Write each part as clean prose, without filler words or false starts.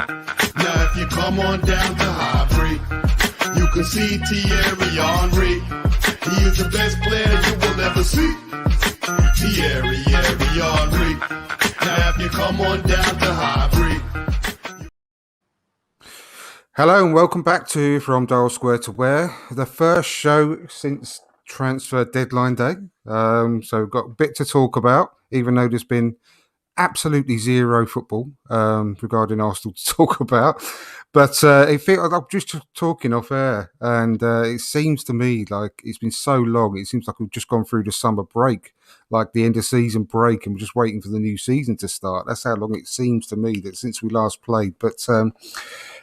Now if you come on down to Highbury, you can see Thierry Henry. He is the best player you will ever see. Thierry Henry. Now if you come on down to Highbury. Hello and welcome back to From Dial Square to Where, the first show since transfer deadline day. So we've got a bit to talk about, even though there's been absolutely zero football regarding Arsenal to talk about. But I'm just talking off air, and it seems to me like it's been so long. It seems like we've just gone through the summer break, like the end of season break, and we're just waiting for the new season to start. That's how long it seems to me that since we last played. But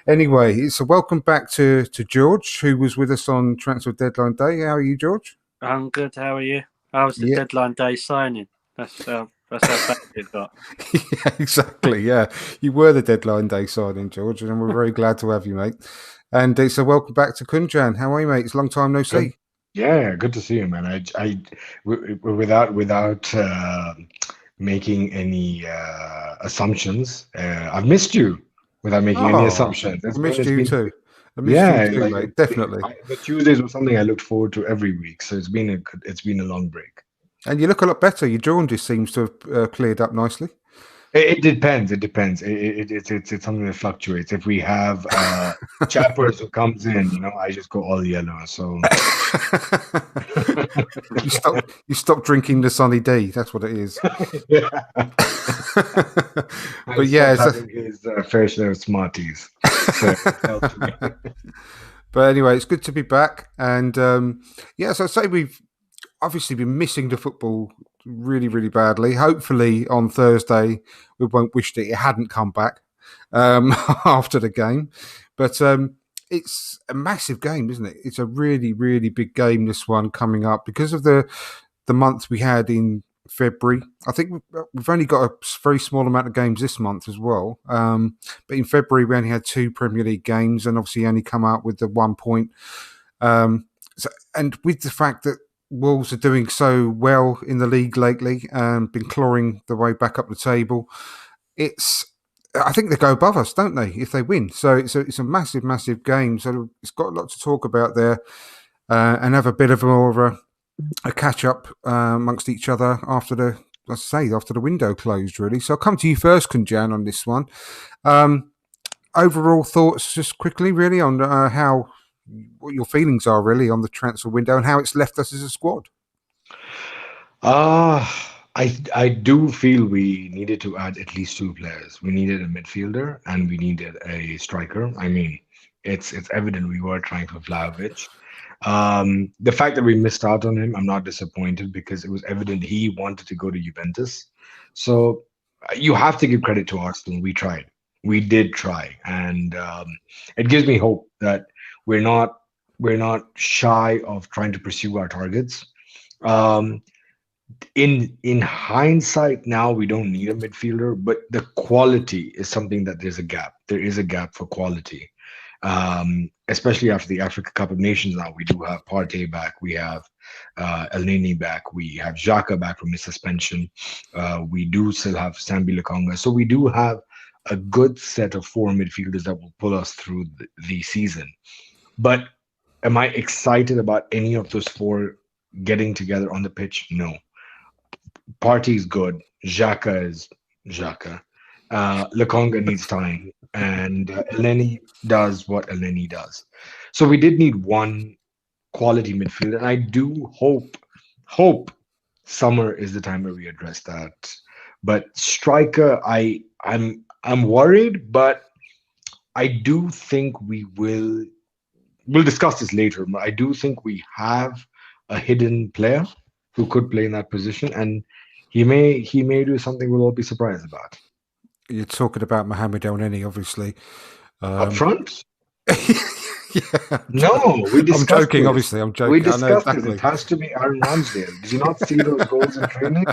anyway, so welcome back to George, who was with us on transfer deadline day. How are you, George? I'm good. How are you? How was the deadline day signing? That's how bad it got. Yeah, exactly. Yeah, you were the deadline day signing, George, and we're very glad to have you, mate. And so, welcome back to Kunjan. How are you, mate? It's a long time no see. Yeah, good to see you, man. Without making any assumptions, I've missed you. Without making any assumptions, I've missed you too. I missed you too, mate. Definitely. The Tuesdays was something I looked forward to every week, so it's been a long break. And you look a lot better. Your jaundice seems to have cleared up nicely. It depends. It's something that fluctuates. If we have chappers who comes in, I just go all yellow. So you stop drinking the Sunny D. That's what it is. Yeah. But yeah, having his fair share of Smarties. So it helps me. But anyway, it's good to be back. And so I'd say we've obviously been missing the football really, really badly. Hopefully on Thursday, we won't wish that it hadn't come back after the game. But it's a massive game, isn't it? It's a really, really big game, this one coming up, because of the month we had in February. I think we've only got a very small amount of games this month as well. But in February, we only had 2 Premier League games and obviously only come out with the 1 point. And with the fact that Wolves are doing so well in the league lately and been clawing the way back up the table, I think they go above us, don't they, if they win? So it's a massive, massive game. So it's got a lot to talk about there and have a bit of more of a catch up amongst each other after the window closed, really. So I'll come to you first, Kunjan, on this one. Overall thoughts, just quickly, really, on what your feelings are really on the transfer window and how it's left us as a squad. I do feel we needed to add at least 2 players. We needed a midfielder and we needed a striker. I mean, it's evident we were trying for Vlahovic. The fact that we missed out on him, I'm not disappointed because it was evident he wanted to go to Juventus. So you have to give credit to Arsenal. We tried. We did try. And it gives me hope that we're not shy of trying to pursue our targets. In hindsight, now we don't need a midfielder, but the quality is something that there's a gap. There is a gap for quality, especially after the Africa Cup of Nations. Now we do have Partey back, we have Elneny back, we have Xhaka back from his suspension. We do still have Sambi Lokonga, so we do have a good set of 4 midfielders that will pull us through the season. But am I excited about any of those 4 getting together on the pitch? No. Partey is good. Xhaka is Xhaka. Lokonga needs time. And Elneny does what Elneny does. So we did need 1 quality midfielder. And I do hope summer is the time where we address that. But striker, I'm worried, but I do think we will. We'll discuss this later, but I do think we have a hidden player who could play in that position, and he may do something we'll all be surprised about. You're talking about Mohamed Elneny, obviously. Up front? Yeah. No, we discussed I'm joking, this. obviously. I'm joking. We discussed exactly. this. It has to be Aaron Ramsdale. Did you not see those goals in training?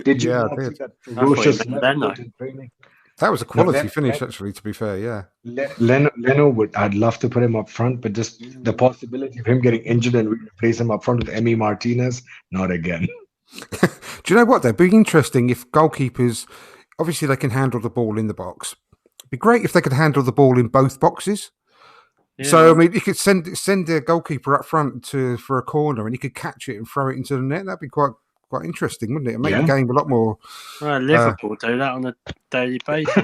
Did you not see that ferocious left in training? That was a quality finish, actually, to be fair, yeah. Leno I'd love to put him up front, but just the possibility of him getting injured and we replace him up front with Emi Martinez, not again. Do you know what, though? It'd be interesting if goalkeepers, obviously they can handle the ball in the box, It'd be great if they could handle the ball in both boxes. Yeah. So I mean, you could send the goalkeeper up front for a corner, and he could catch it and throw it into the net. That'd be quite interesting, wouldn't it? It'd make the game a lot more. Well, Liverpool do that on a daily basis.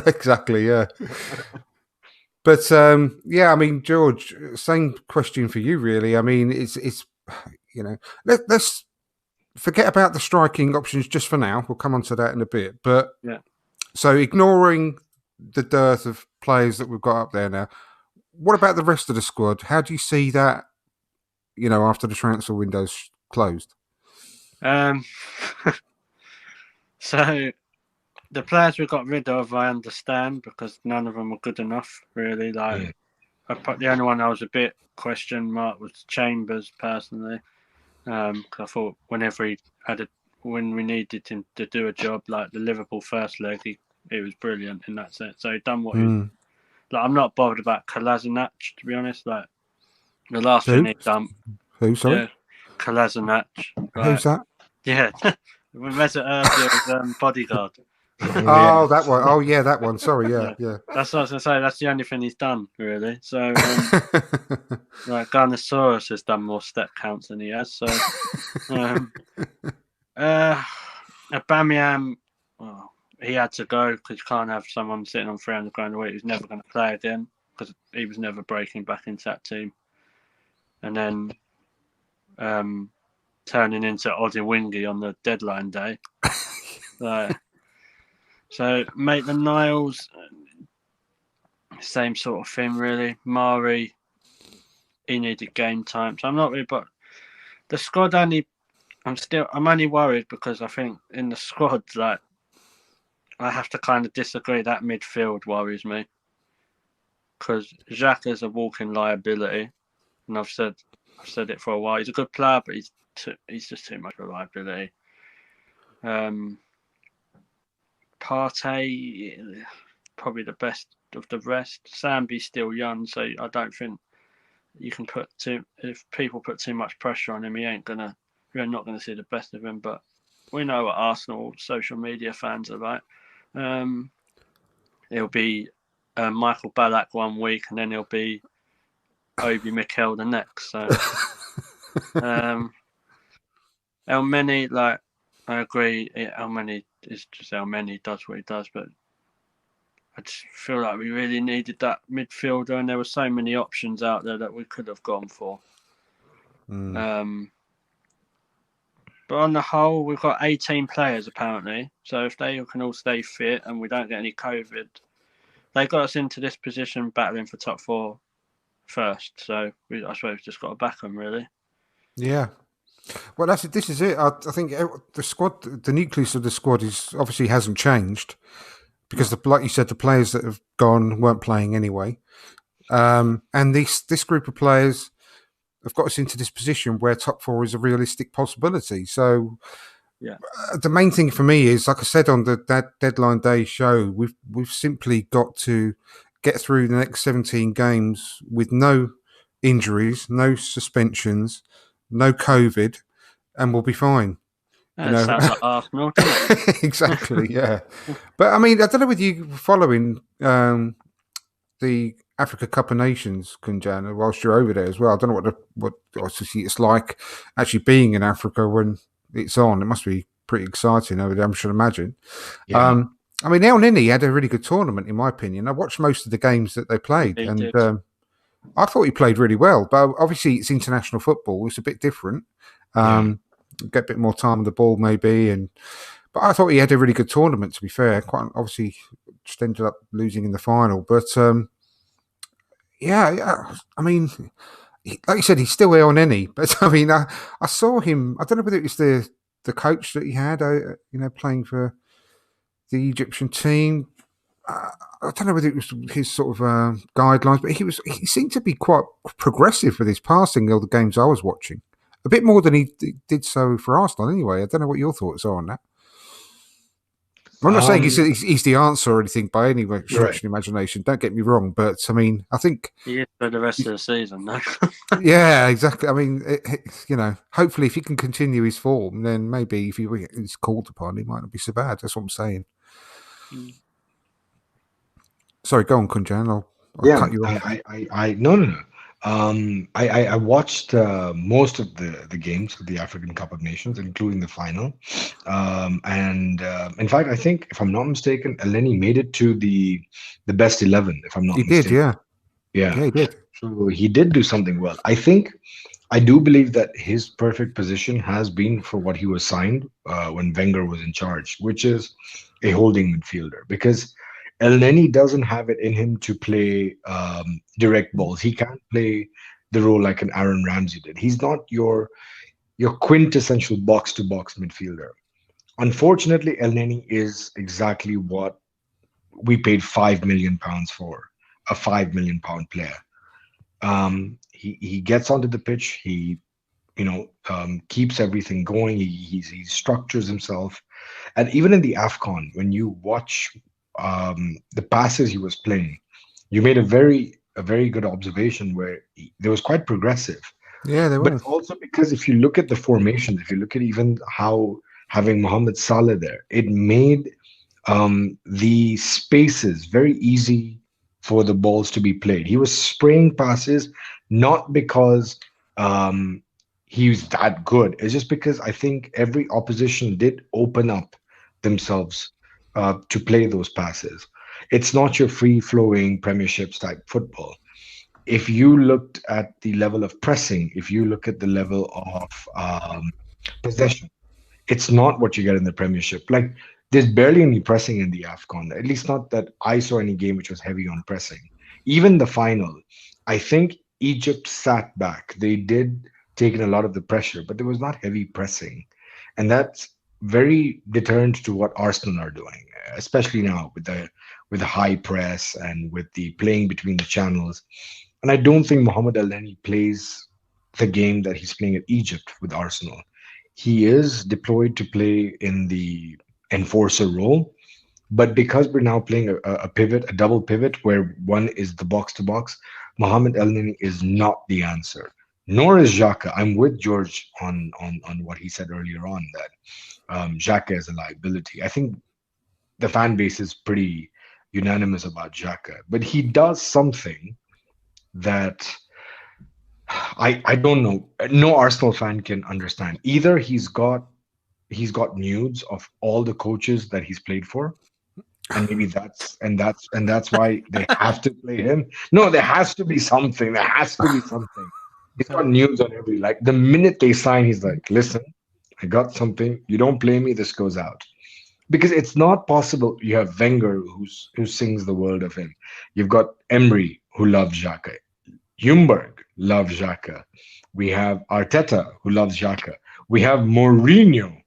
Exactly, yeah. But yeah, I mean, George, same question for you, really. I mean, it's let's forget about the striking options just for now. We'll come on to that in a bit. But yeah. So ignoring the dearth of players that we've got up there now, what about the rest of the squad? How do you see that? After the transfer window's closed. So the players we got rid of, I understand, because none of them were good enough, really. The only one I was a bit question mark was Chambers, personally, because I thought whenever when we needed him to do a job, like the Liverpool first leg, he was brilliant in that sense. So he done what I'm not bothered about Kolasinac, to be honest. Like the last thing he done. Who? Sorry, yeah, Kolasinac. Who's that? Yeah, Mesut Ozil's bodyguard. Oh, that one. Oh, yeah, that one. Sorry, yeah. That's what I was going to say. That's the only thing he's done, really. So, Garnasaurus has done more step counts than he has. So, Aubameyang, he had to go because you can't have someone sitting on 300 grand a week who's never going to play again, because he was never breaking back into that team. And then turning into Odinwingie on the deadline day. So Maitland-Niles, same sort of thing, really. Mari, he needed game time. So I'm not really, but the squad I'm only worried because I think in the squad, like, I have to kind of disagree. That midfield worries me, because Xhaka is a walking liability, and I've said it for a while. He's a good player, but he's just too much of a liability. Partey, probably the best of the rest. Sambi's still young, so I don't think you can if people put too much pressure on him, we're not gonna see the best of him. But we know what Arsenal social media fans are like. It'll be Michael Ballack one week, and then it'll be Obi Mikel the next. So Elneny, like, I agree. Elneny is just Elneny, does what he does, but I just feel like we really needed that midfielder, and there were so many options out there that we could have gone for. But on the whole, we've got 18 players apparently. So if they can all stay fit and we don't get any COVID, they got us into this position battling for top 4 first. So I suppose we've just got to back them, really. Yeah. Well, this is it. I think the squad, the nucleus of the squad obviously hasn't changed, because like you said, the players that have gone weren't playing anyway. And this group of players have got us into this position where top 4 is a realistic possibility. So the main thing for me is, like I said on that deadline day show, we've simply got to get through the next 17 games with no injuries, no suspensions, no COVID, and we'll be fine. Sounds like Arsenal, doesn't it? Exactly, yeah. But I mean, I don't know whether you following the Africa Cup of Nations, Kunjan, whilst you're over there as well. I don't know what it's like actually being in Africa when it's on. It must be pretty exciting over there, I should imagine. Yeah. I mean, Elneny had a really good tournament, in my opinion. I watched most of the games that they played, and I thought he played really well. But obviously, it's international football; it's a bit different. Get a bit more time on the ball, maybe. But I thought he had a really good tournament. To be fair, quite obviously, just ended up losing in the final. But yeah. I mean, like you said, he's still Elneny. But I mean, I saw him. I don't know whether it was the coach that he had, playing for the Egyptian team. I don't know whether it was his sort of guidelines, but he seemed to be quite progressive with his passing all the games I was watching. A bit more than he did so for Arsenal anyway. I don't know what your thoughts are on that. I'm not saying he's the answer or anything by any stretch of imagination. Don't get me wrong, but I mean, I think he is for the rest of the season, though. Yeah, exactly. I mean, hopefully, if he can continue his form, then maybe if he's called upon, he might not be so bad. That's what I'm saying. Sorry, go on, Kunjan. I'll Yeah, cut you off. no. I watched most of the games of the African Cup of Nations, including the final. And in fact, I think, if I'm not mistaken, Eleni made it to the best 11, if I'm not He did, mistaken. yeah. Yeah. Yeah, he did. So he did do something well. I do believe that his perfect position has been for what he was signed when Wenger was in charge, which is a holding midfielder. Because El Neni doesn't have it in him to play direct balls. He can't play the role like an Aaron Ramsey did. He's not your quintessential box to box midfielder. Unfortunately, El Neni is exactly what we paid £5 million for, a £5 million player. He gets onto the pitch. He keeps everything going. He structures himself, and even in the Afcon, when you watch the passes he was playing, you made a very good observation where there was quite progressive. Yeah, there But was. also because if you look at the formations, if you look at even how having Mohamed Salah there, it made the spaces very easy for the balls to be played. He was spraying passes not because um, he was that good. It's just because I think every opposition did open up themselves to play those passes. It's not your free flowing premierships type football. If you looked at the level of pressing, if you look at the level of possession, it's not what you get in the Premiership. Like, there's barely any pressing in the AFCON, at least not that I saw any game which was heavy on pressing. Even the final, I think Egypt sat back. They did take in a lot of the pressure, but there was not heavy pressing. And that's very deterrent to what Arsenal are doing, especially now with the high press and with the playing between the channels. And I don't think Mohamed El Neni plays the game that he's playing at Egypt with Arsenal. He is deployed to play in the enforcer role, but because we're now playing a pivot, a double pivot, where one is the box to box, Mohamed El Nini is not the answer. Nor is Xhaka. I'm with George on what he said earlier on, that Xhaka is a liability. I think the fan base is pretty unanimous about Xhaka, but he does something that I don't know. No Arsenal fan can understand. Either he's got nudes of all the coaches that he's played for, and maybe that's why they have to play him. No, there has to be something. There has to be something. He's got nudes on every, like, the minute they sign, he's like, listen, I got something. You don't play me, this goes out. Because it's not possible. You have Wenger who sings the world of him. You've got Emery who loves Xhaka. Ljungberg loves Xhaka. We have Arteta who loves Xhaka. We have Mourinho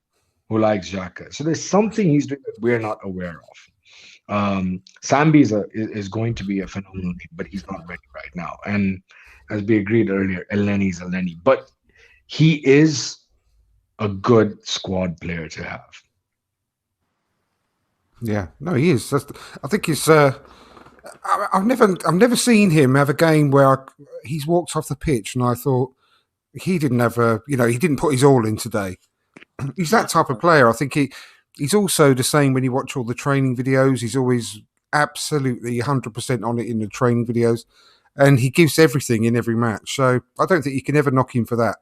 who likes Xhaka. So there's something he's doing that we're not aware of. Sambi is going to be a phenomenal name, but he's not ready right now. And as we agreed earlier, Elneny is Elneny. But he is a good squad player to have. Yeah, no, he is. I think it's. I've never seen him have a game where he's walked off the pitch and I thought he didn't have he didn't put his all in today. He's that type of player. I think he's also the same when you watch all the training videos. He's always absolutely 100% on it in the training videos, and he gives everything in every match. So I don't think you can ever knock him for that.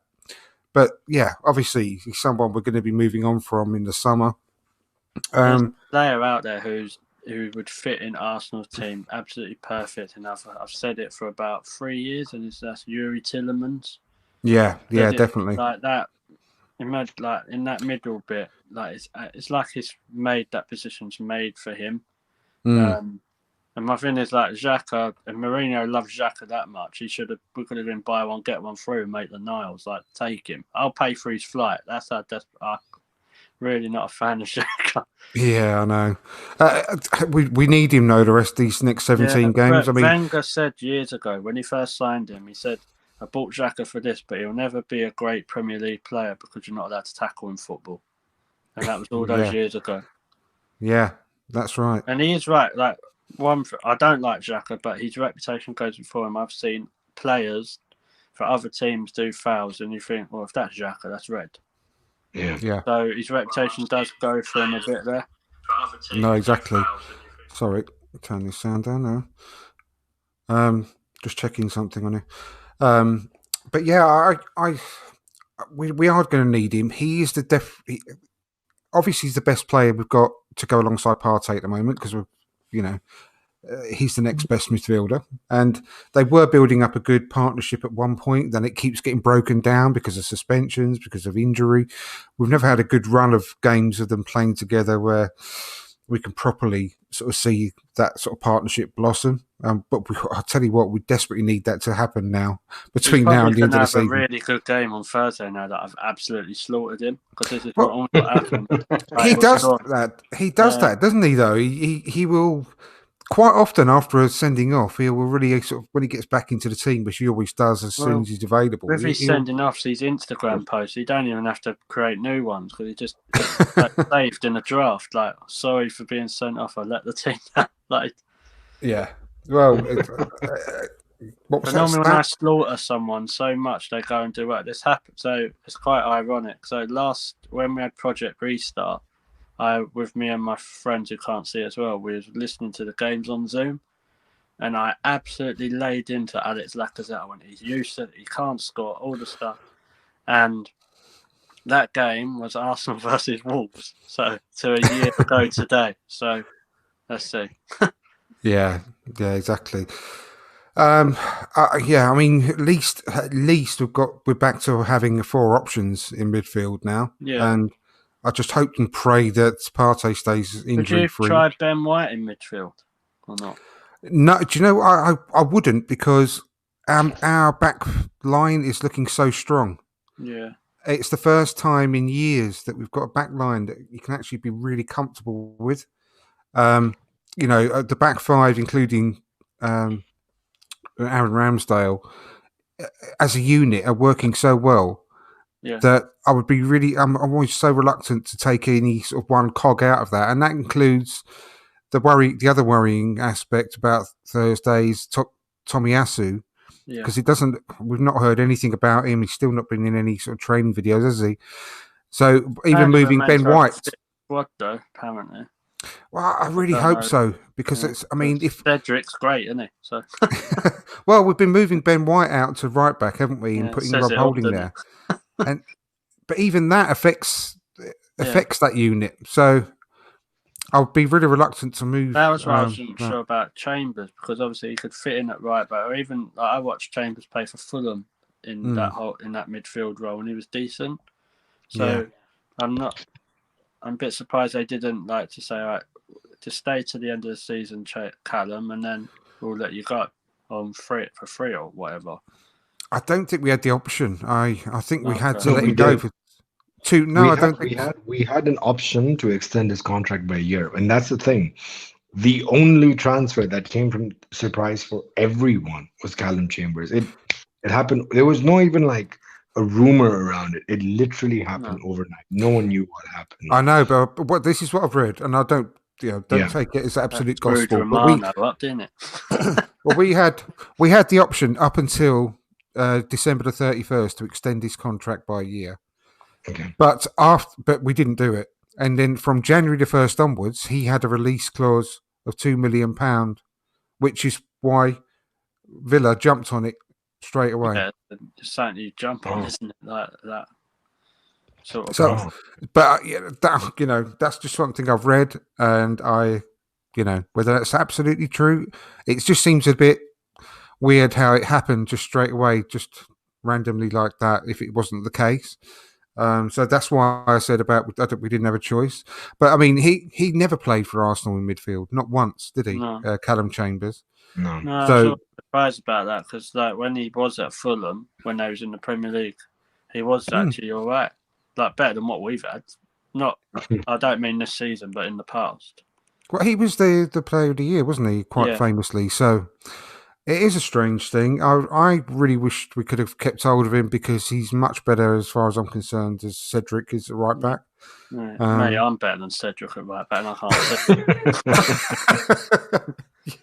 But yeah, obviously he's someone we're going to be moving on from in the summer. There's a player out there who would fit in Arsenal's team absolutely perfect, and I've said it for about 3 years, and that's Yuri Tillemans. Yeah, definitely. Like that, imagine like in that middle bit, like it's like it's made, that position's made for him. And my thing is, like, Xhaka, and Mourinho loves Xhaka that much. We could have been buy one get one free and make the Niles. Like, take him. I'll pay for his flight. That's how desperate. I'm really not a fan of Xhaka. Yeah, I know. We need him though. The rest of these next 17 games. I mean, Wenger said years ago when he first signed him, he said, "I bought Xhaka for this, but he'll never be a great Premier League player because you're not allowed to tackle in football." And that was all those years ago. Yeah, that's right. And he is right. Like, I don't like Xhaka, but his reputation goes before him. I've seen players for other teams do fouls, and you think, well, if that's Xhaka, that's red. Yeah. So his reputation does go for him a bit there. No, exactly. Sorry, turn this sound down now. Just checking something on it. But yeah, we are going to need him. He is obviously he's the best player we've got to go alongside Partey at the moment because he's the next best midfielder. And they were building up a good partnership at one point. Then it keeps getting broken down because of suspensions, because of injury. We've never had a good run of games of them playing together where we can properly sort of see that sort of partnership blossom. But I'll tell you what, we desperately need that to happen now. Between now and the end of the season, a really good game on Thursday now that I've absolutely slaughtered him because this is what happened. He does that. He does that, doesn't he? Though he will. Quite often after a sending off, he will really sort of when he gets back into the team, which he always does as soon as he's available. With his sending off these Instagram posts, he don't even have to create new ones because he just saved in a draft. Like, sorry for being sent off. I let the team down. Like, yeah. Well, what was normally when I slaughter someone so much, they go and do what this happened. So it's quite ironic. So when we had Project Restart. With me and my friends who can't see as well, we were listening to the games on Zoom, and I absolutely laid into Alex Lacazette. I went, he's useless, he can't score, all the stuff. And that game was Arsenal versus Wolves, so to a year ago today. So let's see. Yeah, exactly. I mean, at least we're back to having 4 options in midfield now. Yeah. And I just hope and pray that Partey stays injury free. Would you try Ben White in midfield or not? No, do you know I wouldn't because our back line is looking so strong. Yeah, it's the first time in years that we've got a back line that you can actually be really comfortable with. The back 5, including Aaron Ramsdale, as a unit, are working so well. Yeah. That I would be I'm always so reluctant to take any sort of one cog out of that, and that includes the other worrying aspect about Thursday's Tomiyasu, because we've not heard anything about him. He's still not been in any sort of training videos, has he? So even moving Ben White, what though? Apparently, well, I really hope so because if Cedric's great, isn't he? So, well, we've been moving Ben White out to right back, haven't we, and putting Rob Holding there. But even that affects that unit. So I'll be really reluctant to move. That was why I wasn't sure about Chambers because obviously he could fit in at right back, or even I watched Chambers play for Fulham in that midfield role, and he was decent. So I'm a bit surprised they didn't like to say, all right, to stay to the end of the season, Callum, and then we'll let you go on for free or whatever. I don't think we had the option. I think we had to let him go for 2. No, I don't think we had an option to extend his contract by a year, and that's the thing. The only transfer that came from surprise for everyone was Callum Chambers. It happened. There was no even like a rumor around it. It literally happened overnight. No one knew what happened. I know, but this is what I've read, and I don't take it as absolute gospel. Didn't it? Well, we had the option up until December the 31st to extend his contract by a year. Okay. But we didn't do it. And then from January the 1st onwards, he had a release clause of £2 million, which is why Villa jumped on it straight away. Yeah, it's something you jump on, isn't it? That sort of. So, but that's just something I've read, and whether that's absolutely true, it just seems a bit weird how it happened just straight away, just randomly like that. If it wasn't the case. So that's why I said we didn't have a choice. But I mean, he never played for Arsenal in midfield, not once, did he? No. Callum Chambers. No. So I'm surprised about that because like when he was at Fulham, when they was in the Premier League, he was actually all right, like better than what we've had. Not, I don't mean this season, but in the past. Well, he was the player of the year, wasn't he? Quite famously. So. It is a strange thing. I really wished we could have kept hold of him because he's much better, as far as I'm concerned, as Cedric is at right back. Mate, I'm better than Cedric at right back, and I can't say.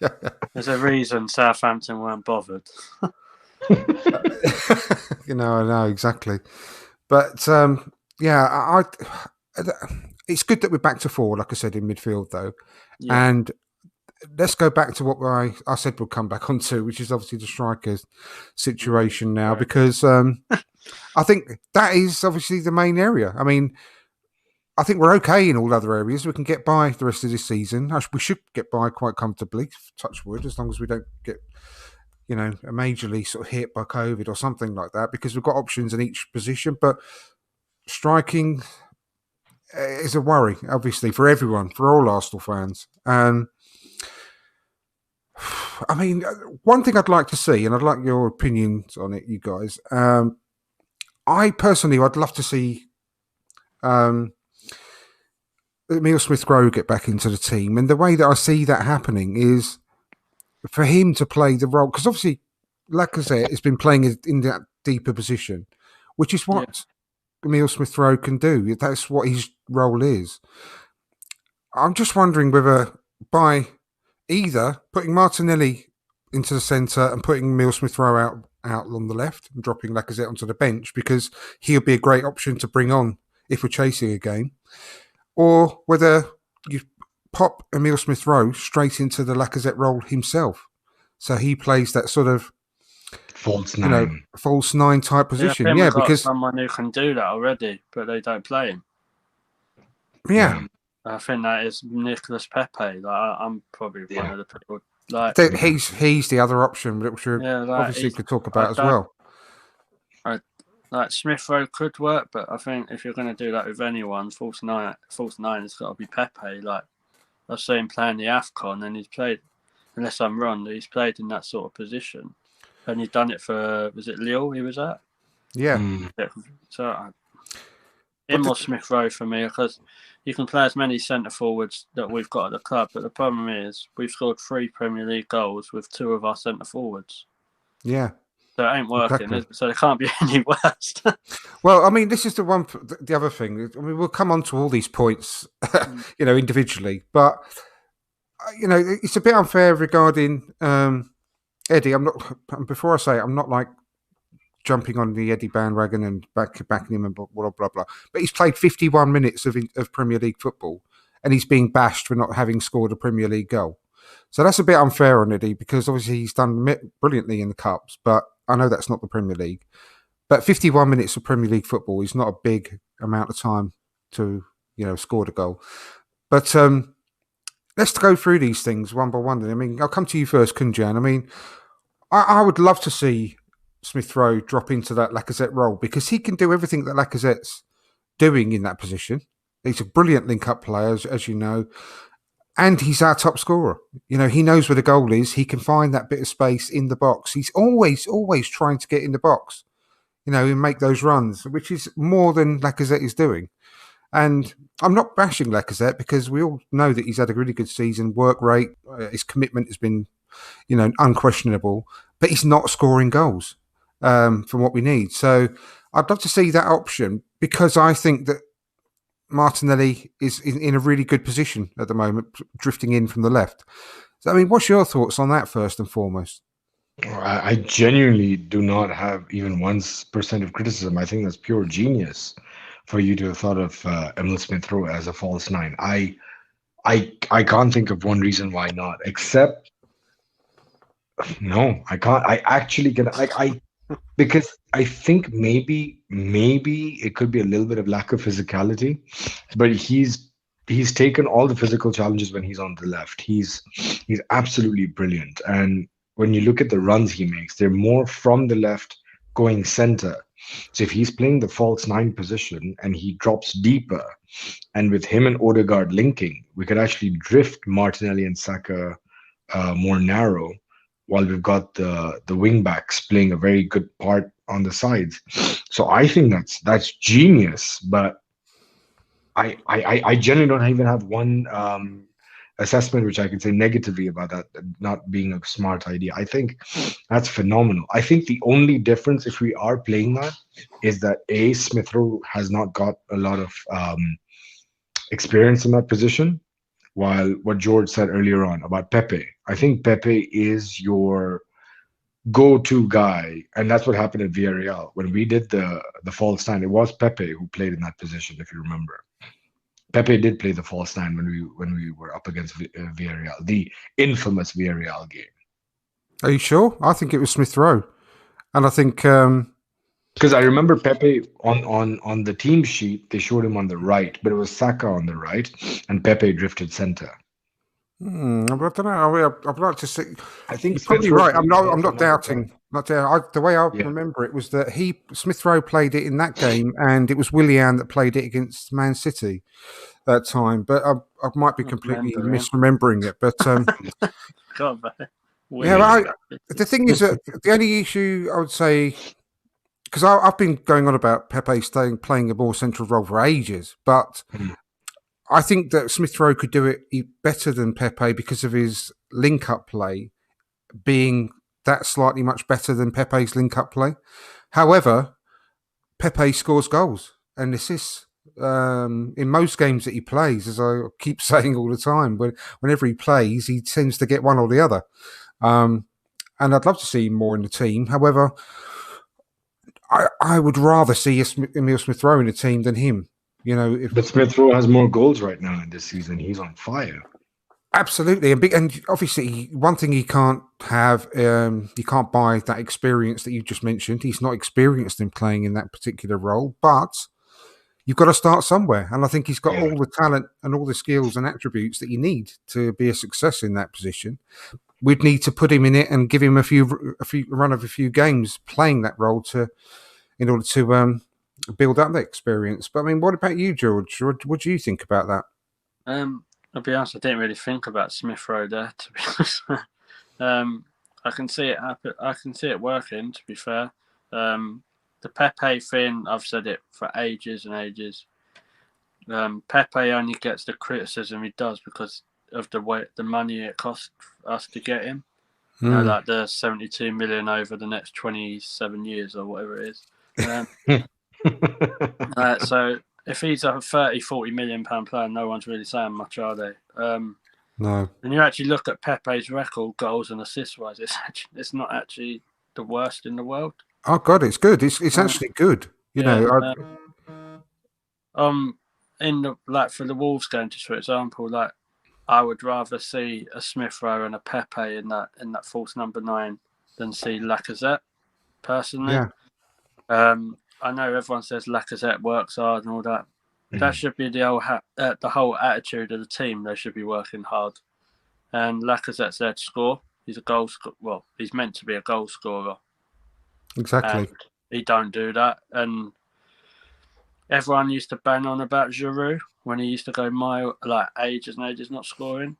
There's a reason Southampton weren't bothered. I know exactly. But it's good that we're back to 4, like I said, in midfield though. Yeah. And let's go back to what I said we'll come back onto, which is obviously the strikers situation now, right. because I think that is obviously the main area. I mean, I think we're okay in all other areas. We can get by the rest of this season. We should get by quite comfortably, touch wood, as long as we don't get, majorly sort of hit by COVID or something like that, because we've got options in each position. But striking is a worry, obviously, for everyone, for all Arsenal fans. I mean, one thing I'd like to see, and I'd like your opinions on it, you guys. I personally, I'd love to see Emile Smith-Rowe get back into the team. And the way that I see that happening is for him to play the role, because obviously Lacazette has been playing in that deeper position, which is what Emile Smith-Rowe can do. That's what his role is. I'm just wondering whether by either putting Martinelli into the centre and putting Emile Smith-Rowe out on the left and dropping Lacazette onto the bench, because he'll be a great option to bring on if we're chasing a game, or whether you pop Emile Smith-Rowe straight into the Lacazette role himself, so he plays that sort of false nine, false 9 type position. Yeah, Yeah, got because someone who can do that already, but they don't play him. Yeah, I think that is Nicolas Pepe. Like, I'm probably one of the people. Like he's the other option, which we obviously could talk about as well. Like Smith-Rowe could work, but I think if you're going to do that with anyone, false nine has got to be Pepe. Like I've seen him playing the AFCON, and he's played, unless I'm wrong, he's played in that sort of position, and he's done it for, was it Lille he was at? Yeah. So Emile Smith-Rowe for me, because you can play as many centre forwards that we've got at the club, but the problem is we've scored 3 Premier League goals with 2 of our centre forwards. Yeah. So it ain't working, so it can't be any worse. Well, I mean, this is the other thing. I mean, we'll come on to all these points, individually, but it's a bit unfair regarding Eddie. Before I say it, I'm not like jumping on the Eddie bandwagon and backing him and blah blah blah. But he's played 51 minutes of Premier League football, and he's being bashed for not having scored a Premier League goal. So that's a bit unfair on Eddie, because obviously he's done brilliantly in the Cups, but I know that's not the Premier League. But 51 minutes of Premier League football is not a big amount of time to, score the goal. But let's go through these things one by one. I mean, I'll come to you first, Kunjan. I mean, I would love to see Smith-Rowe drop into that Lacazette role, because he can do everything that Lacazette's doing in that position. He's a brilliant link-up player, as you know. And he's our top scorer. He knows where the goal is. He can find that bit of space in the box. He's always trying to get in the box, and make those runs, which is more than Lacazette is doing. And I'm not bashing Lacazette, because we all know that he's had a really good season, work rate, his commitment has been, unquestionable, but he's not scoring goals from what we need. So I'd love to see that option, because I think that Martinelli is in a really good position at the moment, drifting in from the left. So, I mean, what's your thoughts on that first and foremost? I genuinely do not have even 1% of criticism. I think that's pure genius for you to have thought of Emile Smith-Rowe as a false 9. I can't think of one reason why not, except no, I can't. I actually can. Because I think maybe it could be a little bit of lack of physicality, but he's taken all the physical challenges when he's on the left. He's absolutely brilliant. And when you look at the runs he makes, they're more from the left going center. So if he's playing the false 9 position and he drops deeper, and with him and Odegaard linking, we could actually drift Martinelli and Saka more narrow, while we've got the wing backs playing a very good part on the sides. So I think that's genius, but I generally don't even have one assessment which I could say negatively about that not being a smart idea. I think that's phenomenal. I think the only difference, if we are playing that, is that Smith-Rowe has not got a lot of experience in that position, while what George said earlier on about Pepe, I think Pepe is your go-to guy, and that's what happened at Villarreal when we did the false 9. It was Pepe who played in that position, if you remember. Pepe did play the false nine when we were up against Villarreal, the infamous Villarreal game. Are you sure? I think it was Smith Rowe, and I think Because I remember Pepe on the team sheet, they showed him on the right, but it was Saka on the right, and Pepe drifted center. I don't know. I'd like to see. I think You're probably Smith Rowe right. I'm played not. there I'm for not most of the doubting. time. Not doubting. The way I Yeah. remember it was that Smith Rowe played it in that game, and it was Willian that played it against Man City that time. But I might be completely misremembering it. But God, man. yeah, the thing is that the only issue I would say, because I've been going on about Pepe playing a more central role for ages, but I think that Smith Rowe could do it better than Pepe because of his link-up play being that slightly much better than Pepe's link-up play. However, Pepe scores goals and assists in most games that he plays, as I keep saying all the time. Whenever he plays, he tends to get one or the other. And I'd love to see him more in the team. However, I would rather see Emile Smith Rowe in the team than him. You know, But Smith Rowe has more goals right now in this season. He's on fire. Absolutely, and obviously, one thing he can't have, he can't buy that experience that you just mentioned. He's not experienced in playing in that particular role, but you've got to start somewhere. And I think he's got all the talent and all the skills and attributes that you need to be a success in that position. We'd need to put him in it and give him a few games playing that role in order to build up that experience. But I mean, what about you, George? What do you think about that? I'll be honest, I didn't really think about Smith Rowe there, to be honest. I can see it happen. I can see it working, to be fair. The Pepe thing, I've said it for ages and ages. Pepe only gets the criticism he does because of the money it cost us to get him. You know, like the 72 million over the next 27 years or whatever it is. So if he's a 30-40 million pound player, no one's really saying much, are they? No. When you actually look at Pepe's record, goals and assists wise, it's not actually the worst in the world. Oh God, it's good. It's actually good. You know. For the Wolves game, just for example, like I would rather see a Smith Rowe and a Pepe in that false number 9 than see Lacazette. Personally, I know everyone says Lacazette works hard and all that. That should be the whole attitude of the team. They should be working hard. And Lacazette's there to score. He's a goal scorer. Well, he's meant to be a goal scorer. Exactly. And he don't do that. And everyone used to bang on about Giroud when he used to go ages and ages not scoring.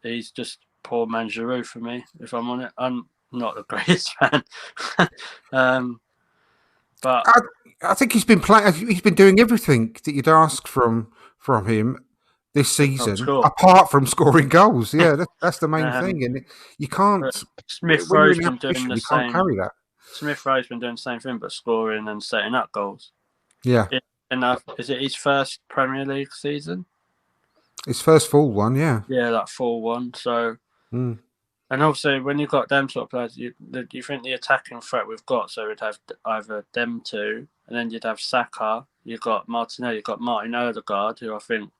He's just poor man Giroud for me, if I'm on it. I'm not the greatest fan. But I think he's been playing. He's been doing everything that you'd ask from him this season, apart from scoring goals. Yeah, that's the main thing, and you can't. Smith Rowe's been doing the you same. Can't carry that. Smith Rowe's been doing the same thing, but scoring and setting up goals. Yeah. Is it his first Premier League season? His first full one, yeah. Yeah, that full one. So. And obviously, when you've got them sort of players, you think the attacking threat we've got, so we'd have either them two, and then you'd have Saka, you've got Martinelli, you've got Martin Odegaard, who I think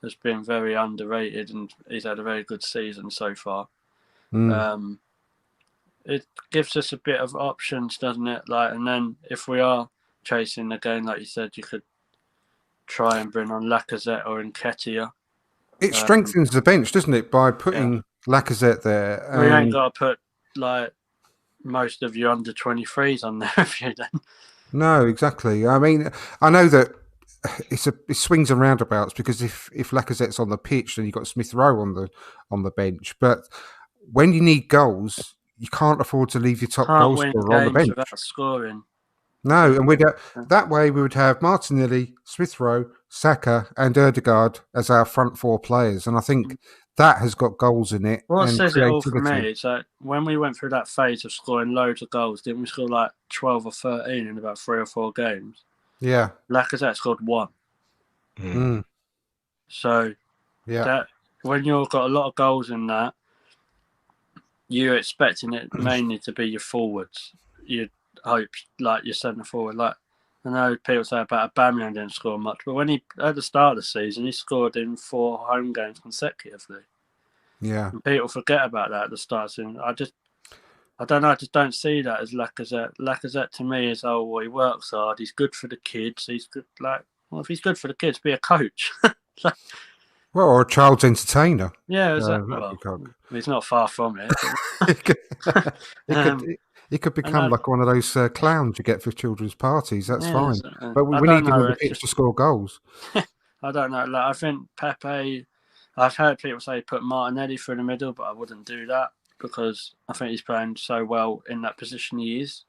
has been very underrated, and he's had a very good season so far. It gives us a bit of options, doesn't it? And then if we are chasing the game, like you said, you could try and bring on Lacazette or Nketiah. It strengthens the bench, doesn't it, by putting Lacazette there. We ain't got to put most of your under 23s on there if you then. No, exactly. I mean, I know that it swings and roundabouts because if Lacazette's on the pitch, then you've got Smith Rowe on the bench. But when you need goals, you can't afford to leave your top goal scorer on the bench without scoring. No, and that way we would have Martinelli, Smith Rowe, Saka, and Odegaard as our front four players, and I think that has got goals in it. What says it all for me is that when we went through that phase of scoring loads of goals, didn't we score like 12 or 13 in about 3 or 4 games? Yeah. Lacazette scored 1. So that when you've got a lot of goals in that, you're expecting it mainly to be your forwards. You'd hope like your centre forward, I know people say about Aubameyang didn't score much, but when he at the start of the season, he scored in 4 home games consecutively. Yeah. And people forget about that at the start of the season. I don't know. I just don't see that as Lacazette. Lacazette to me is, well, he works hard. He's good for the kids. He's good. Well, if he's good for the kids, be a coach. Well, or a child's entertainer. Yeah, exactly. He's not far from it. He could become like one of those clowns you get for children's parties. That's fine. But we need him on the pitch to score goals. I don't know. I think Pepe. I've heard people say put Martinelli through the middle, but I wouldn't do that because I think he's playing so well in that position he is.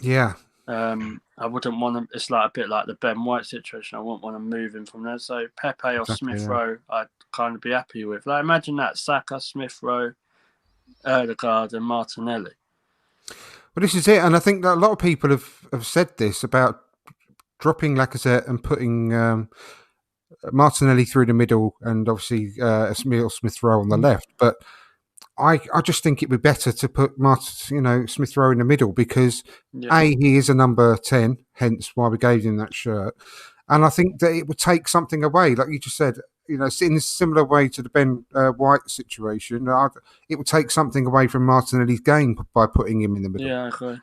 Yeah. I wouldn't want him. It's like a bit like the Ben White situation. I wouldn't want to move him from there. So Pepe or Smith Rowe, I'd kind of be happy with. Like imagine that: Saka, Smith Rowe, Odegaard, and Martinelli. Well, this is it, and I think that a lot of people have said this about dropping Lacazette and putting Martinelli through the middle, and obviously Emile Smith Rowe on the left. But I just think it'd be better to put Smith Rowe in the middle because he is a number 10, hence why we gave him that shirt, and I think that it would take something away, like you just said. In a similar way to the Ben White situation, it would take something away from Martinelli's game by putting him in the middle. Yeah, I agree.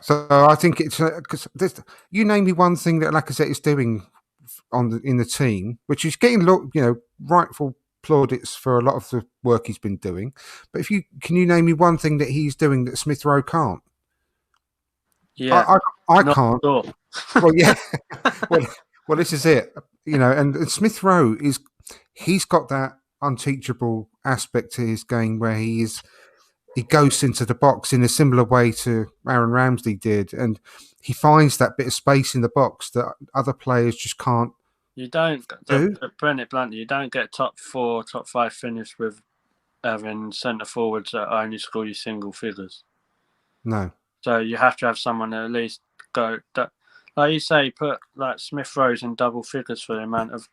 So I think it's because you name me one thing that Lacazette is doing in the team, which is getting rightful plaudits for a lot of the work he's been doing. But can you name me one thing that he's doing that Smith Rowe can't? Yeah, I can't. Sure. Well, yeah. well, this is it. And Smith Rowe he's got that unteachable aspect to his game where he goes into the box in a similar way to Aaron Ramsey did, and he finds that bit of space in the box that other players just can't. You don't do. Brennan bluntly, you don't get top 4, top 5 finish with having centre forwards that only score you single figures. No. So you have to have someone that at least go. Like you say, put like Smith Rowe's in double figures for the amount of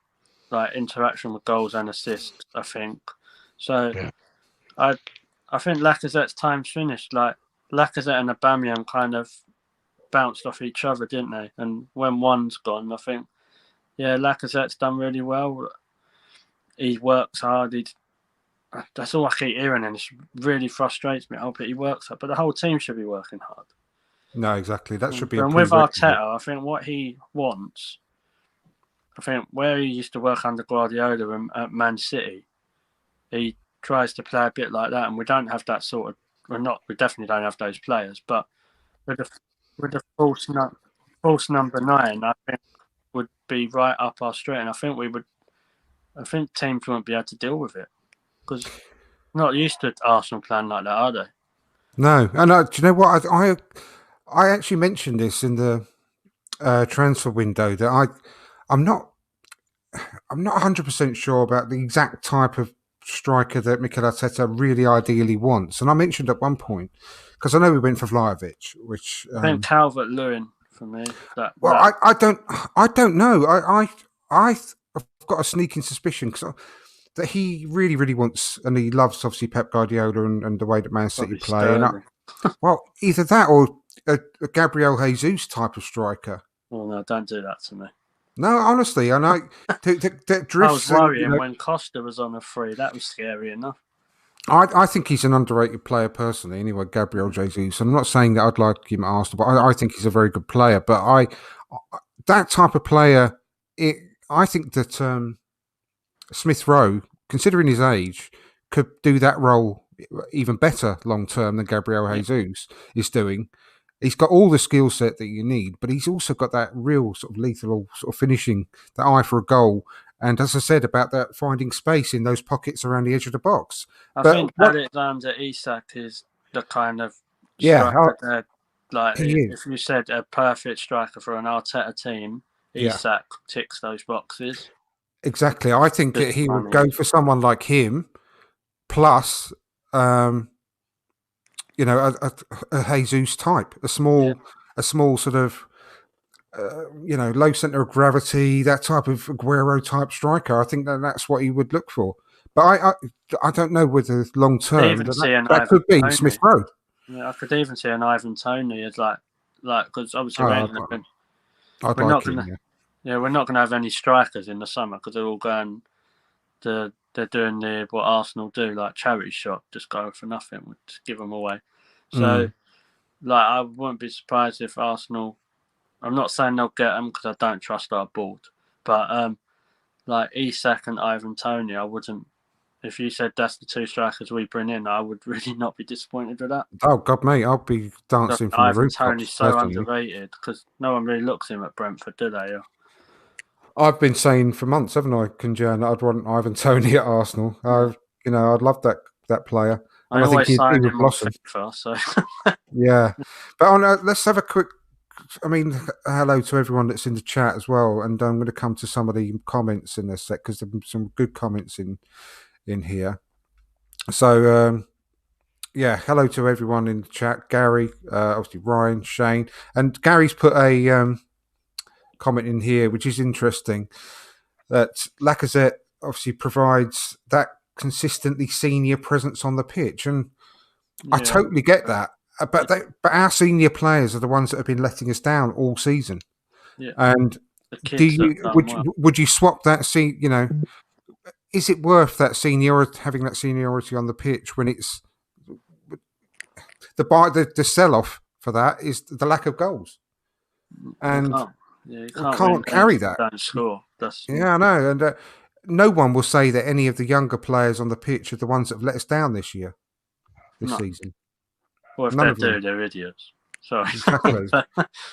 like interaction with goals and assists. I think so. Yeah. I think Lacazette's time's finished. Like Lacazette and Aubameyang kind of bounced off each other, didn't they? And when one's gone, I think Lacazette's done really well. He works hard. That's all I keep hearing, and it really frustrates me. But he works hard. But the whole team should be working hard. No, exactly. That should be. And with Arteta, I think what he wants, I think where he used to work under Guardiola at Man City, he tries to play a bit like that, and we don't have that sort of. We definitely don't have those players. But with the false number 9, I think would be right up our street, and I think teams won't be able to deal with it because not used to Arsenal playing like that, are they? No, and do you know what I actually mentioned this in the transfer window that I'm not 100% sure about the exact type of striker that Mikel Arteta really ideally wants. And I mentioned at one point because I know we went for Vlahovic, which I think Calvert-Lewin for me. I don't know. I've got a sneaking suspicion that he really, really wants, and he loves obviously Pep Guardiola and the way that Man City play. Well, either that or a Gabriel Jesus type of striker. Well, no, don't do that to me. No, honestly, I know. That drifts. I was worrying when Costa was on a free. That was scary enough. I think he's an underrated player personally. Anyway, Gabriel Jesus. I'm not saying that I'd like him at Arsenal, but I think he's a very good player. But that type of player, I think that Smith Rowe, considering his age, could do that role even better long term than Gabriel Jesus is doing. He's got all the skill set that you need, but he's also got that real sort of lethal sort of finishing, that eye for a goal. And as I said about that, finding space in those pockets around the edge of the box. I think Alexander Isak is the kind of striker if you said a perfect striker for an Arteta team, Isak ticks those boxes. Exactly. I think that he would go for someone like him, plus a Jesus type, a small sort of, low center of gravity, that type of Aguero type striker. I think that's what he would look for. But I don't know whether long term that could be Smith Rowe. Yeah, I could even see an Ivan Toney as like because obviously I'd We're like not him. gonna. Yeah. Yeah, we're not gonna have any strikers in the summer because they're all going. They're doing what Arsenal do, like charity shop, just go for nothing. We'll just give them away. So, like, I wouldn't be surprised if Arsenal. I'm not saying they'll get them because I don't trust our board, but like Isak and Ivan Toney, I wouldn't. If you said that's the two strikers we bring in, I would really not be disappointed with that. Oh God, mate, I'll be dancing from the Ivan rooftops. Toney's so Personally. underrated because no one really looks at him at Brentford, do they? I've been saying for months, haven't I, Kunjan, that I'd want Ivan Toney at Arsenal. I'd love that player, and I think always he signed would him on blossom. FIFA, so Yeah, but let's have a quick. I mean, hello to everyone that's in the chat as well, and I'm going to come to some of the comments in a sec because there's some good comments in here. So yeah, hello to everyone in the chat. Gary, obviously Ryan, Shane, and Gary's put a comment in here, which is interesting. That Lacazette obviously provides that consistently senior presence on the pitch, and I totally get that. But our senior players are the ones that have been letting us down all season. Yeah. And would you swap that seat? Is it worth that seniority, having that seniority on the pitch when it's the sell off for that is the lack of goals, and you can't carry that. Don't score. I know, and no one will say that any of the younger players on the pitch are the ones that have let us down this season. Well, if None they of them. do, they're idiots. Sorry. Exactly.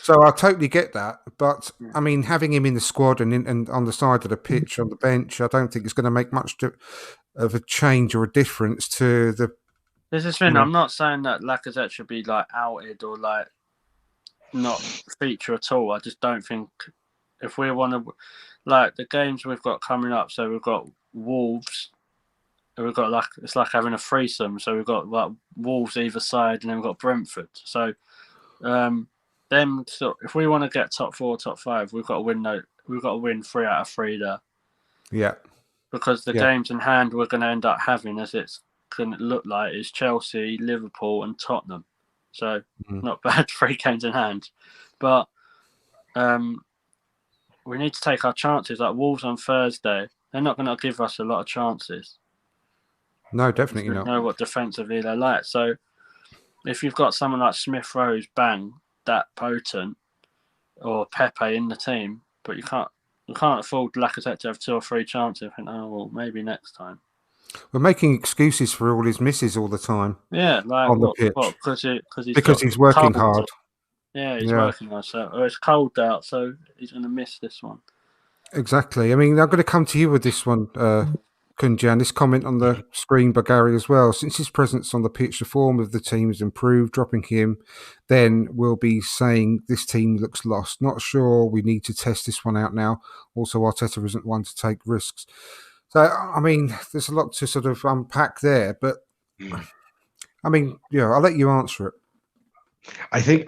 So I totally get that, but I mean, having him in the squad and on the side of the pitch on the bench, I don't think it's going to make much of a change or a difference to the. This is the thing. I'm not saying that Lacazette should be like outed or like not feature at all. I just don't think if we want to, like the games we've got coming up. So we've got Wolves. We've got it's like having a threesome. So we've got like Wolves either side, and then we've got Brentford. So, if we want to get top 4, top 5, we've got to win. We've got to win 3 out of 3 there. Yeah. Because the games in hand we're going to end up having, as it's going to look like, is Chelsea, Liverpool, and Tottenham. So not bad 3 games in hand, but we need to take our chances. Like Wolves on Thursday, they're not going to give us a lot of chances. No, definitely not. Know what defensively they're like. So if you've got someone like Smith Rowe, bang, that potent, or Pepe in the team, but you can't afford Lacazette to have 2 or 3 chances. I think, maybe next time. We're making excuses for all his misses all the time. Yeah, like on the pitch. Because he's working hard. Yeah, he's working hard. So it's cold out, so he's going to miss this one. Exactly. I mean, I'm going to come to you with this one, Kunjan. This comment on the screen by Gary as well. Since his presence on the pitch, the form of the team has improved. Dropping him, then we'll be saying this team looks lost. Not sure. We need to test this one out now. Also, Arteta isn't one to take risks. So, I mean, there's a lot to sort of unpack there, but I mean, I'll let you answer it. I think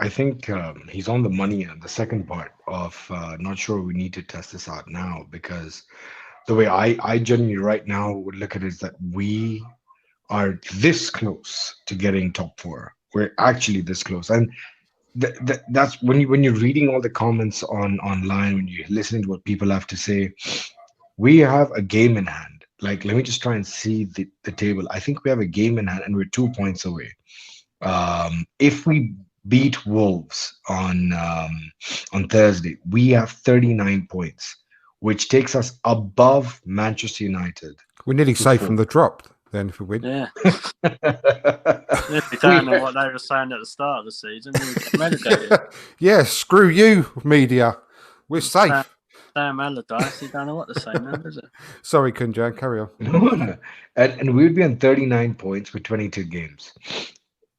he's on the money on the second part of not sure we need to test this out now, because the way I genuinely right now would look at it is that we are this close to getting top 4. We're actually this close, and that's when you're reading all the comments online, when you're listening to what people have to say. We have a game in hand. Like, let me just try and see the table. I think we have a game in hand, and we're 2 points away. If we beat Wolves on Thursday, we have 39 points, which takes us above Manchester United. We're nearly safe from the drop then if we win. Yeah. If you don't know what they were saying at the start of the season, we would get relegated. Yeah, screw you, media. We're safe. Sam Allardyce, you don't know what to say now, does it? Sorry, Kunjan, carry on. And we would be on 39 points with 22 games.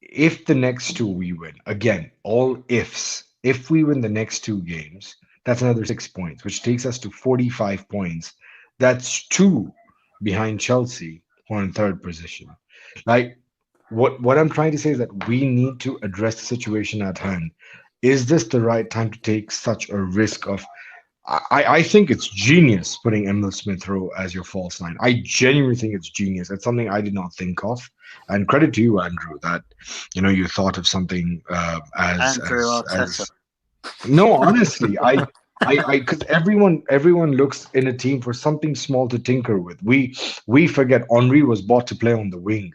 If the next 2 we win, again, all ifs, if we win the next 2 games, that's another 6 points, which takes us to 45 points. That's 2 behind Chelsea, who are in 3rd position. Like, what I'm trying to say is that we need to address the situation at hand. Is this the right time to take such a risk of... I think it's genius putting Emil Smith Rowe as your false 9. I genuinely think it's genius. It's something I did not think of. And credit to you, Andrew, that you thought of something as... No, honestly, I because everyone looks in a team for something small to tinker with. We forget Henri was bought to play on the wing.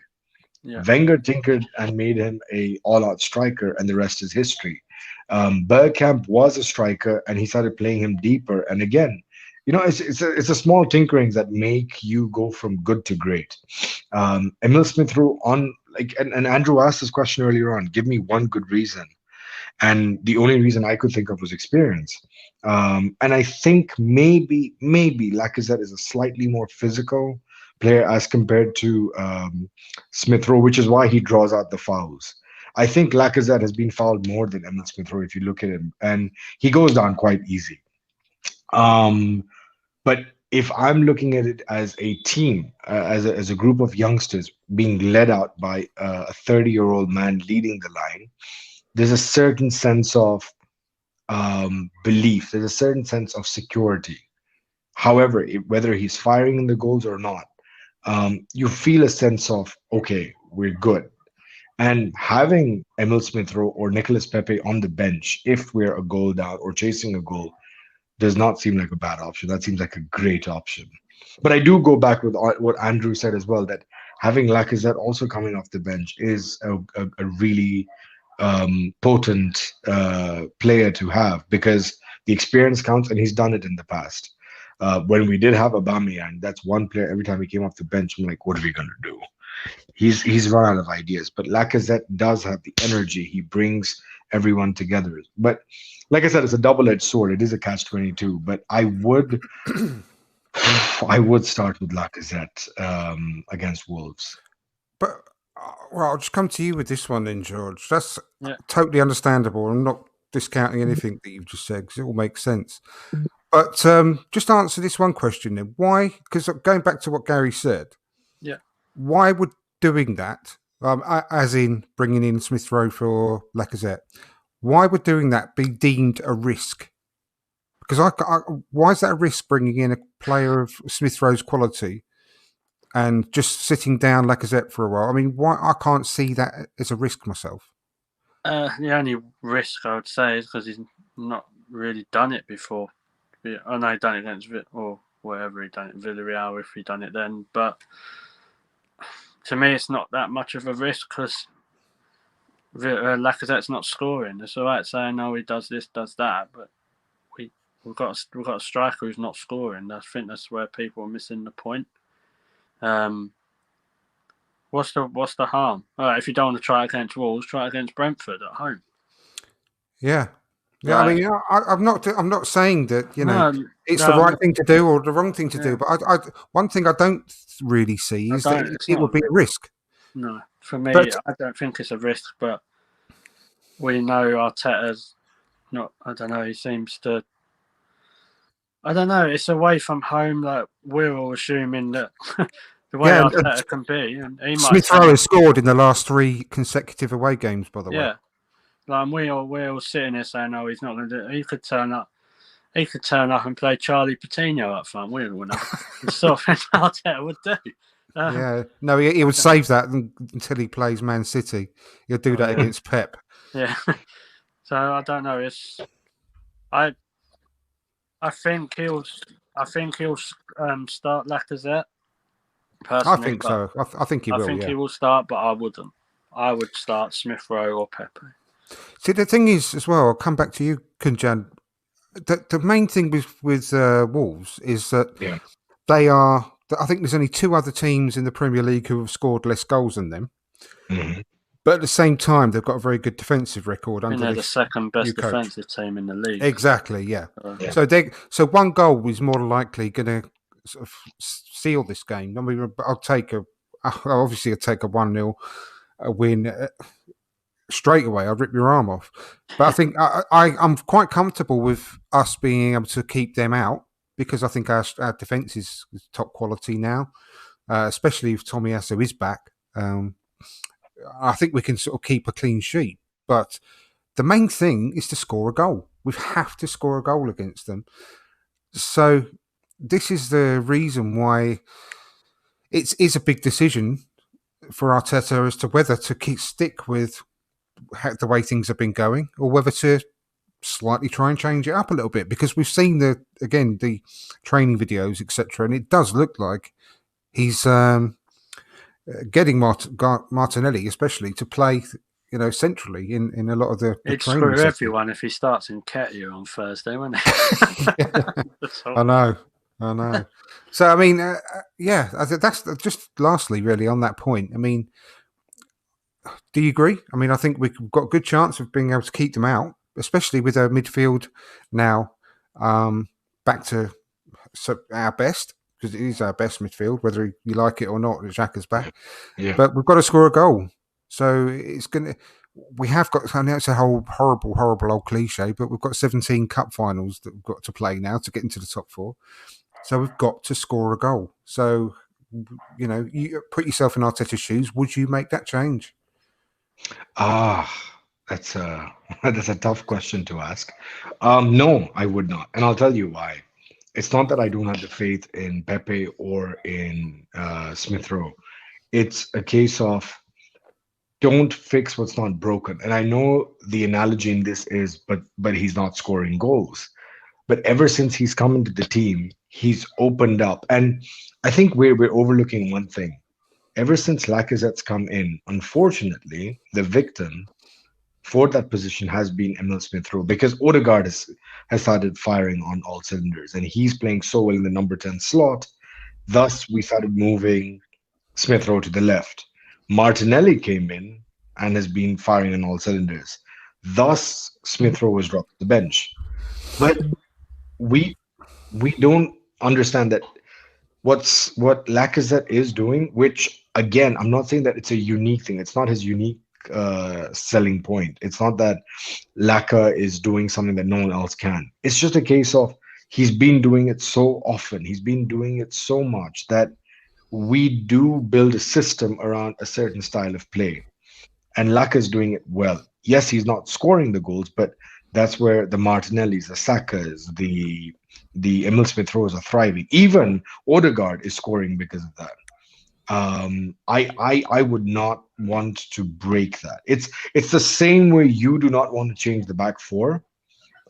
Yeah, Wenger tinkered and made him a all-out striker, and the rest is history. Bergkamp was a striker, and he started playing him deeper. And again, it's a small tinkerings that make you go from good to great. Emil Smith Rowe on like, and Andrew asked this question earlier on. Give me one good reason, and the only reason I could think of was experience. And I think maybe Lacazette is a slightly more physical player as compared to Smith Rowe, which is why he draws out the fouls. I think Lacazette has been fouled more than Emil Smith Rowe if you look at him, and he goes down quite easy. Um, but if I'm looking at it as a team, as a group of youngsters being led out by a 30-year-old man leading the line, there's a certain sense of belief. There's a certain sense of security. However, whether he's firing in the goals or not, you feel a sense of, okay, we're good. And having Emil Smith Rowe or Nicolas Pepe on the bench, if we're a goal down or chasing a goal, does not seem like a bad option. That seems like a great option. But I do go back with what Andrew said as well, that having Lacazette also coming off the bench is a really potent player to have, because the experience counts, and he's done it in the past. When we did have Aubameyang, that's one player. Every time he came off the bench, I'm like, what are we gonna do? He's run out of ideas. But Lacazette does have the energy. He brings everyone together. But like I said, it's a double-edged sword. It is a catch-22. But I would start with Lacazette against Wolves. But well, I'll just come to you with this one then, George. That's Yeah. totally understandable. I'm not discounting anything that you've just said because it all makes sense. But just answer this one question then. Why? Because going back to what Gary said, yeah. why would doing that, as in bringing in Smith Rowe for Lacazette, why would doing that be deemed a risk? Because why is that a risk, bringing in a player of Smith Rowe's quality and just sitting down Lacazette for a while? I mean, why? I can't see that as a risk myself. The only risk I would say is because he's not really done it before. I know he done it against or wherever he done it, Villarreal, if he done it then. But to me, it's not that much of a risk because Lacazette's not scoring. It's all right saying, "Oh, he does this, does that," but we've got a striker who's not scoring. I think that's where people are missing the point. What's the harm? All right, if you don't want to try against Wolves, try against Brentford at home. Yeah. Yeah, Right. I mean, I'm not saying that it's no, the right thing to do or the wrong thing to Yeah. do, but I one thing I don't really see is that it would be a risk. No, for me, But- I don't think it's a risk. But we know Arteta's not. I don't know. He seems to. I don't know. It's away from home. Like we're all assuming that the way Yeah, Arteta can be, and he might. Smith Rowe has scored in the last 3 consecutive away games, by the way. Yeah, like we're all sitting here saying, "Oh, he's not going to do it." He could turn up. He could turn up and play Charlie Patino up front. We don't know. It's sort of thing Arteta would do. Yeah, no, he would save that until he plays Man City. He'll do that against Pep. Yeah. So I don't know. I think he'll start Lacazette. Personally, I think so. I think he will. I think yeah. he will start, but I wouldn't. I would start Smith Rowe or Pepe. See, the thing is, as well, I'll come back to you, Kunjan. The main thing with Wolves is that they are. I think there's only 2 other teams in the Premier League who have scored less goals than them. Mm-hmm. But at the same time, they've got a very good defensive record. They're the second best defensive team in the league. Exactly, yeah. So one goal is more likely going to sort of seal this game. I mean, I'll take a 1-0 win straight away. I'll rip your arm off. But I think I'm quite comfortable with us being able to keep them out because I think our defence is top quality now, especially if Tomiyasu is back. I think we can sort of keep a clean sheet. But the main thing is to score a goal. We have to score a goal against them. So this is the reason why it is a big decision for Arteta as to whether to stick with the way things have been going or whether to slightly try and change it up a little bit, because we've seen the training videos, etc., and it does look like he's getting Martinelli, especially, to play, centrally in a lot of the It'd training screw sessions. everyone if he starts in Ketia on Thursday, wouldn't it? I know. So, I mean, I think that's just lastly, really, on that point. I mean, do you agree? I mean, I think we've got a good chance of being able to keep them out, especially with our midfield now back to our best, because it is our best midfield, whether you like it or not. Xhaka's back, but we've got to score a goal. So it's gonna. We have got. I know it's a whole horrible old cliche, but we've got 17 cup finals that we've got to play now to get into the top 4. So we've got to score a goal. So, you put yourself in Arteta's shoes. Would you make that change? That's a tough question to ask. No, I would not, and I'll tell you why. It's not that I don't have the faith in Pepe or in Smith Rowe. It's a case of don't fix what's not broken. And I know the analogy in this is, but he's not scoring goals. But ever since he's come into the team, he's opened up. And I think we're overlooking one thing. Ever since Lacazette's come in, unfortunately, the victim for that position has been Emil Smith Rowe, because Odegaard has started firing on all cylinders, and he's playing so well in the number 10 slot. Thus, we started moving Smith Rowe to the left. Martinelli came in and has been firing on all cylinders. Thus, Smith Rowe was dropped to the bench. But we don't understand that what Lacazette is doing, which again, I'm not saying that it's a unique thing. It's not his unique selling point. It's not that Laka is doing something that no one else can. It's just a case of he's been doing it so often. He's been doing it so much that we do build a system around a certain style of play. And Laka is doing it well. Yes, he's not scoring the goals, but that's where the Martinellis, the Sakas, the Emil Smith Rowes are thriving. Even Odegaard is scoring because of that. I would not want to break that. It's the same way you do not want to change the back 4.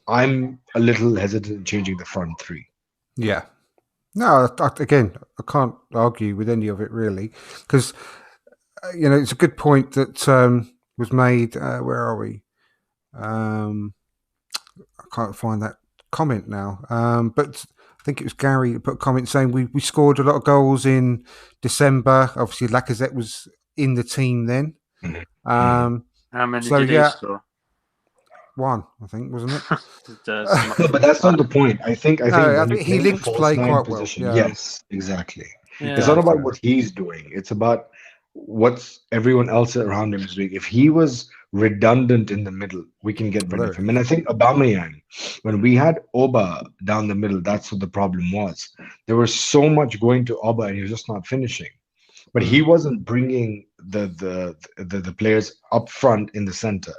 I'm a little hesitant in changing the front 3. Yeah. No, again, I can't argue with any of it, really, because it's a good point that was made. Where are we? I can't find that comment now, but I think it was Gary that put a comment saying we scored a lot of goals in December. Obviously, Lacazette was in the team then. How many did he score? 1, I think, wasn't it? No, but that's not the point. I think he links play quite well. Yeah. Yes, exactly. Yeah, it's not about what he's doing. It's about what everyone else around him is doing. If he was redundant in the middle, we can get rid of him. And I think Aubameyang, when we had Oba down the middle, that's what the problem was. There was so much going to Oba, and he was just not finishing. But he wasn't bringing the players up front in the center.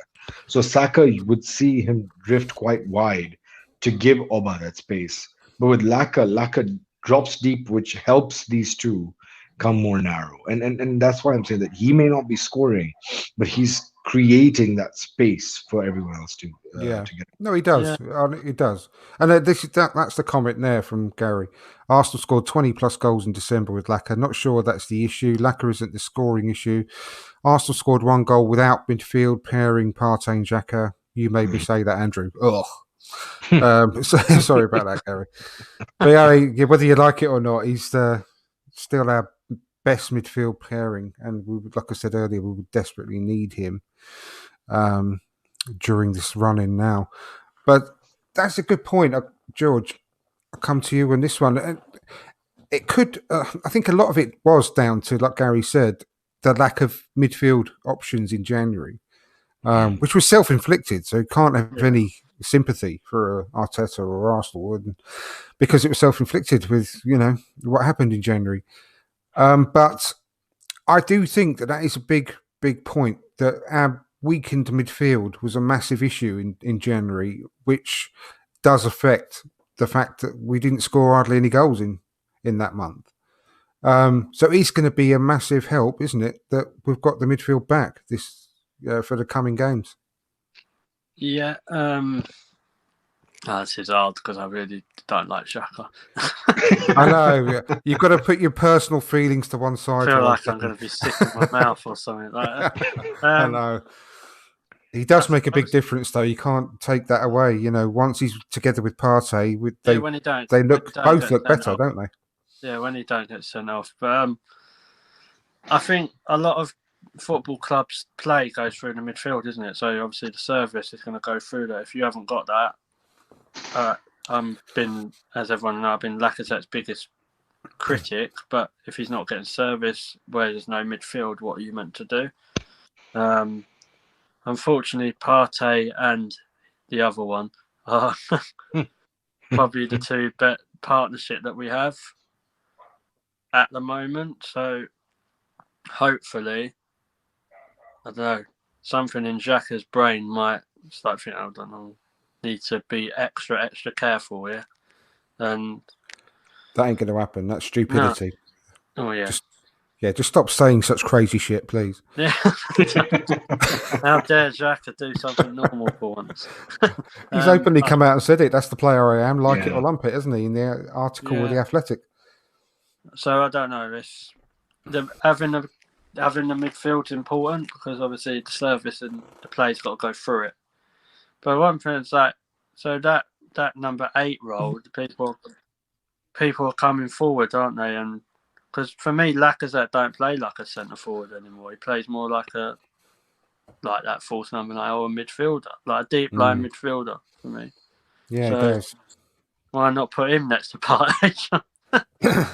So Saka, you would see him drift quite wide to give Oba that space. But with Laka drops deep, which helps these two come more narrow. And that's why I'm saying that he may not be scoring, but he's creating that space for everyone else to get. No, he does. Yeah. He does. And that's the comment there from Gary. Arsenal scored 20 plus goals in December with Laka. Not sure that's the issue. Laka isn't the scoring issue. Arsenal scored 1 goal without midfield pairing Partey and Xhaka. You made me say that, Andrew. Ugh. Sorry about that, Gary. But whether you like it or not, he's still our best midfield pairing, and like I said earlier, we would desperately need him during this run-in now. But that's a good point, George. I'll come to you on this one. It could, I think a lot of it was down to, like Gary said, the lack of midfield options in January, which was self-inflicted, so you can't have any sympathy for Arteta or Arsenal, because it was self-inflicted with, what happened in January. But I do think that is a big point, that our weakened midfield was a massive issue in January, which does affect the fact that we didn't score hardly any goals in that month. So it's going to be a massive help, isn't it, that we've got the midfield back this for the coming games? Yeah. This is hard because I really don't like Xhaka. I know. You've got to put your personal feelings to one I side. feel like I'm going to be sick in my mouth or something like that. I know. He does make a big difference, though. You can't take that away. Once he's together with Partey, when he don't, they both look better, don't they? Yeah, when he don't get sent off. But I think a lot of football clubs' play goes through the midfield, isn't it? So obviously the service is going to go through that. If you haven't got that, as everyone knows, I've been Lacazette's biggest critic. But if he's not getting service where there's no midfield, what are you meant to do? Unfortunately, Partey and the other one are probably the two best partnership that we have at the moment. So hopefully, I don't know, something in Xhaka's brain might start thinking, I don't know, need to be extra careful here. And that ain't going to happen. That's stupidity. No. Oh, yeah. Just stop saying such crazy shit, please. Yeah. How dare Xhaka do something normal for once? He's openly come out and said it. That's the player I am, like it or lump it, isn't he, in the article with The Athletic? So I don't know. Having the midfield is important because obviously the service and the play's got to go through it. But one thing is that number 8 role, the people are coming forward, aren't they? And because for me, Lacazette don't play like a centre forward anymore. He plays more like that false number 9 or a midfielder, like a deep line midfielder for me. Yeah, so, it does. Why not put him next to Partey? Do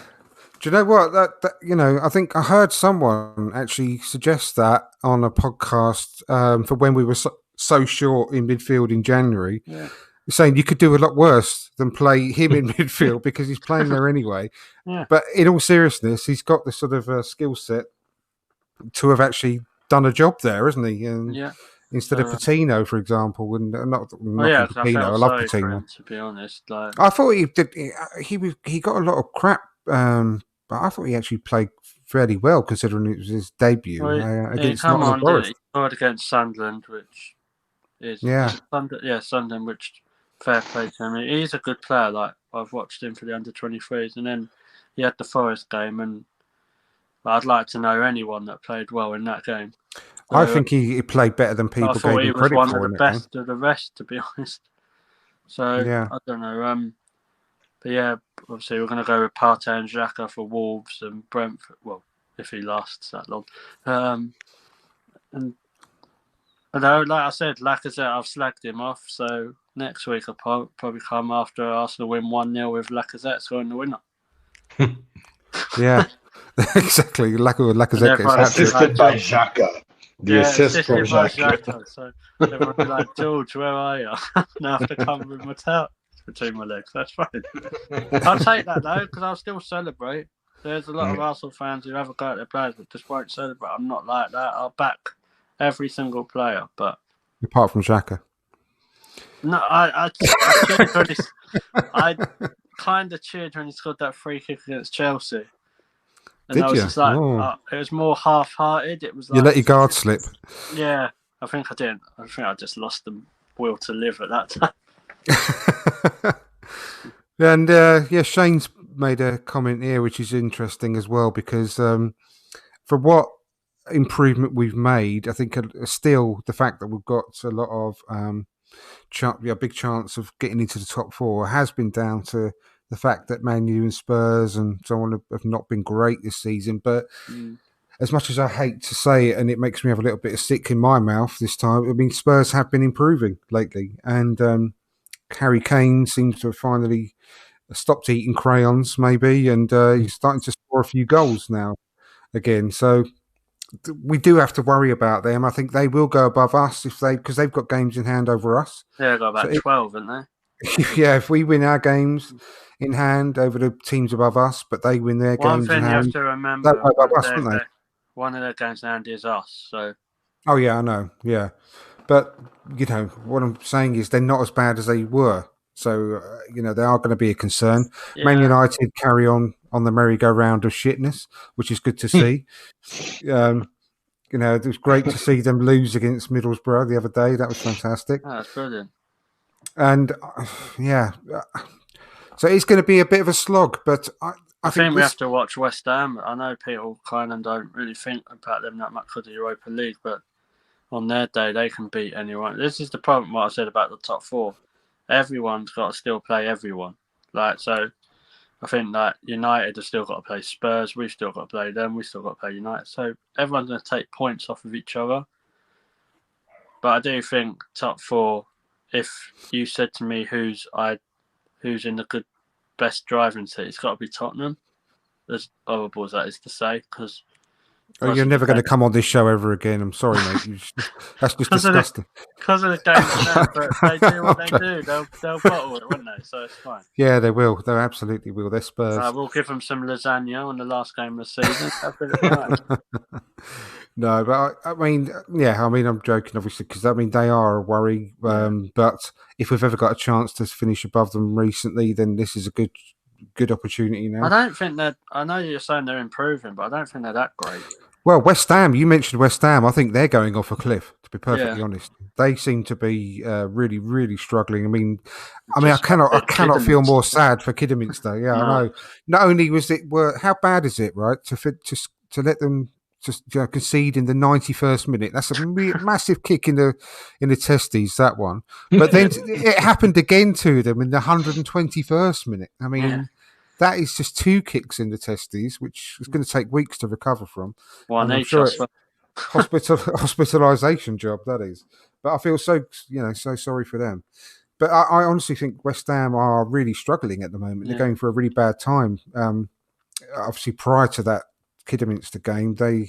you know what? That I think I heard someone actually suggest that on a podcast for when we were so short in midfield in January. Yeah. Saying you could do a lot worse than play him in midfield because he's playing there anyway. Yeah. But in all seriousness, he's got the sort of skill set to have actually done a job there, isn't he? And instead of Patino, for example, and not Patino, I love Patino. To be honest, I thought he did. He got a lot of crap, but I thought he actually played fairly well considering it was his debut against Nottingham Forest. He scored against Sunderland, which is Sunderland, which. Fair play to him. He's a good player. Like I've watched him for the under-23s, and then he had the Forest game. And I'd like to know anyone that played well in that game. I think he played better than people gave him credit for. I thought he was one of the best of the rest, to be honest. So I don't know. But yeah, obviously we're going to go with Partey and Xhaka for Wolves and Brentford. Well, if he lasts that long. And like I said, Lacazette, I've slagged him off. So next week I'll probably come after Arsenal win 1-0 with Lacazette scoring the winner. Yeah, exactly. Lacazette gets assisted by Xhaka. The assist from Xhaka. So everyone be like, George, where are you? Now I have to come with my tail between my legs. That's fine. I'll take that though, because I'll still celebrate. There's a lot of Arsenal fans who have a go at their players but just won't celebrate. I'm not like that. I'll back every single player, but apart from Xhaka. No, I kind of cheered when he scored that free kick against Chelsea. And Did I was you? just like, it was more half-hearted. It was like, you let your guard slip. Yeah, I think I didn't. I think I just lost the will to live at that time. And Shane's made a comment here, which is interesting as well, because for what improvement we've made, I think still the fact that we've got a lot of a big chance of getting into the top 4 has been down to the fact that Man U and Spurs and so on have not been great this season. But as much as I hate to say it, and it makes me have a little bit of sick in my mouth this time, I mean, Spurs have been improving lately, and Harry Kane seems to have finally stopped eating crayons, maybe, and he's starting to score a few goals now again. So we do have to worry about them. I think they will go above us because they've got games in hand over us. Yeah, they've got about 12, haven't they? Yeah, if we win our games in hand over the teams above us, but they win their games in hand. One thing you have to remember, they'll go above us, won't they? One of their games in hand is us. So. Oh yeah, I know. Yeah, but what I'm saying is they're not as bad as they were. So they are going to be a concern. Yeah. Man United carry on the merry-go-round of shitness, which is good to see. It was great to see them lose against Middlesbrough the other day. That was fantastic. Oh, that's brilliant. And yeah, so it's going to be a bit of a slog. But I think we have to watch West Ham. I know people kind of don't really think about them that much for the Europa League, but on their day, they can beat anyone. This is the problem, what I said about the top four. Everyone's got to still play everyone. So I think that United have still got to play Spurs. We've still got to play them. We've still got to play United. So everyone's going to take points off of each other. But I do think top four, if you said to me who's in the best driving seat, it's got to be Tottenham. As horrible as that is to say, because you're never going to come on this show ever again. I'm sorry, mate. That's just disgusting. Because of the game, but they do what they do. They'll bottle it, won't they? So it's fine. Yeah, they will. They absolutely will. They're Spurs. We'll give them some lasagna on the last game of the season. Right. No, but I mean, I'm joking, obviously, because they are a worry. But if we've ever got a chance to finish above them recently, then this is a good opportunity now. I don't think that. I know you're saying they're improving, but I don't think they're that great. Well, West Ham, you mentioned West Ham. I think they're going off a cliff, to be perfectly honest. They seem to be really, really struggling. I cannot feel more sad for Kidderminster. Yeah, no. I know. Not only was it, how bad is it, right, to let them just concede in the 91st minute? That's a massive kick in the testes, that one. But then it happened again to them in the 121st minute. That is just two kicks in the testes, which is going to take weeks to recover from. Well, hospitalisation job, that is. But I feel so sorry for them. But I honestly think West Ham are really struggling at the moment. Yeah. They're going for a really bad time. Obviously, prior to that Kidderminster game, I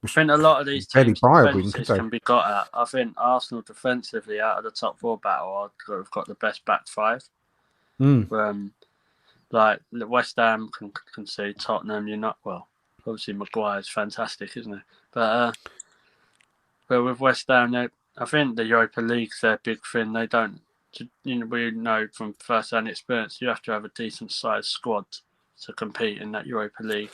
think a lot of these teams' defences can be got at. I think Arsenal defensively, out of the top four battle, have got the best back five. Like West Ham can concede, Tottenham, you're not obviously Maguire's fantastic, isn't he? But with West Ham, I think the Europa League's their big thing. They don't, we know from first-hand experience, you have to have a decent-sized squad to compete in that Europa League.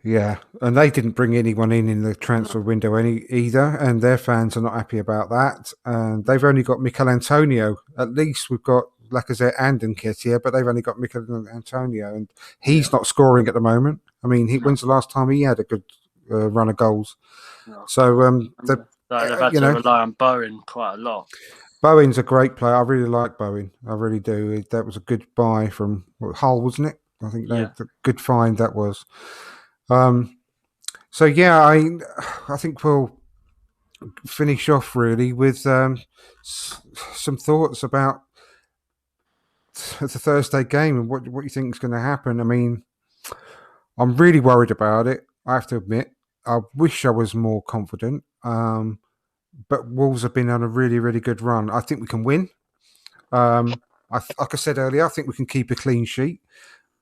Yeah, and they didn't bring anyone in the transfer window either, and their fans are not happy about that. And they've only got Mikel Antonio. At least we've got Lacazette and Nketiah, but they've only got Mikel Antonio, and he's not scoring at the moment. When's the last time he had a good run of goals? No. So they've had to rely on Bowen quite a lot. Bowen's a great player. I really like Bowen. I really do. That was a good buy from Hull, wasn't it? I think a good find that was. I think we'll finish off really with some thoughts about the Thursday game and what you think is going to happen. I'm really worried about it, I have to admit. I wish I was more confident, but Wolves have been on a really, really good run. I think we can win. Like I said earlier, I think we can keep a clean sheet.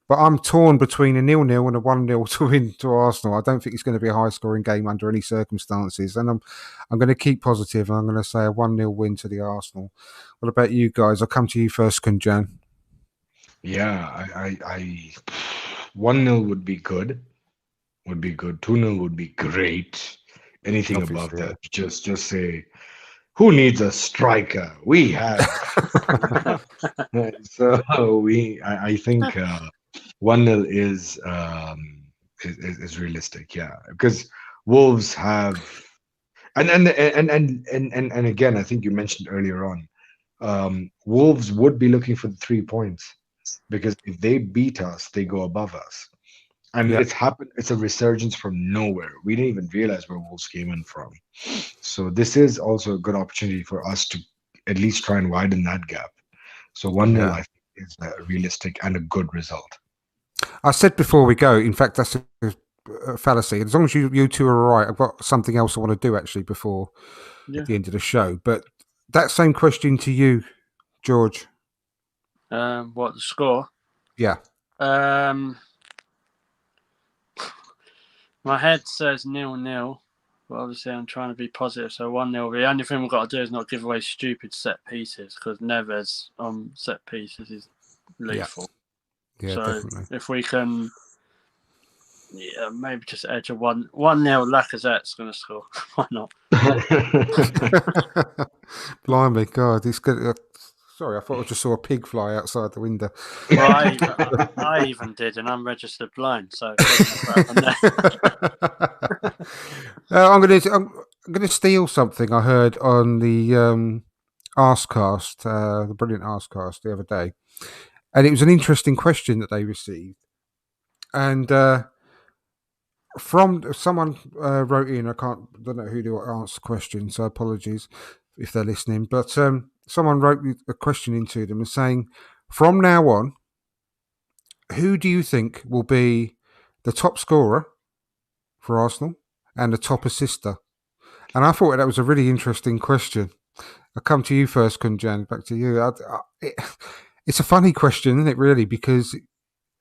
But I'm torn between a 0-0 and a 1-0 to win to Arsenal. I don't think it's going to be a high-scoring game under any circumstances. And I'm going to keep positive. I'm going to say a 1-0 win to the Arsenal. What about you guys? I'll come to you first, Kunjan. Yeah, I 1-0 would be good. 2-0 would be great. Anything above that, just say, who needs a striker? We have. So I think 1-0 is realistic, yeah, because Wolves have, and again, I think you mentioned earlier on, Wolves would be looking for the 3 points, because if they beat us, they go above us. And it's happened. It's a resurgence from nowhere. We didn't even realize where Wolves came in from. So this is also a good opportunity for us to at least try and widen that gap. So 1-0, I think, is a realistic and a good result. I said before we go, in fact, that's a fallacy. As long as you two are all right, I've got something else I want to do actually before at the end of the show. But that same question to you, George. What, the score? Yeah. My head says 0-0, but obviously I'm trying to be positive. So 1-0. The only thing we've got to do is not give away stupid set pieces, because Neves on set pieces is lethal. Yeah, so definitely. If we can, maybe just edge a 1-0. Lacazette's going to score. Why not? Blimey, God, it's good. Sorry, I thought I just saw a pig fly outside the window. Well, I even did, and I'm registered blind, so it doesn't matter. I'm going to steal something I heard on the Arscast, the brilliant Arscast the other day, and it was an interesting question that they received, and from someone wrote in. I don't know who to answer the question, so apologies if they're listening. But someone wrote a question into them and saying, from now on, who do you think will be the top scorer for Arsenal and the top assister? And I thought that was a really interesting question. I'll come to you first, Kunjan. Back to you. It's a funny question, isn't it, really? Because,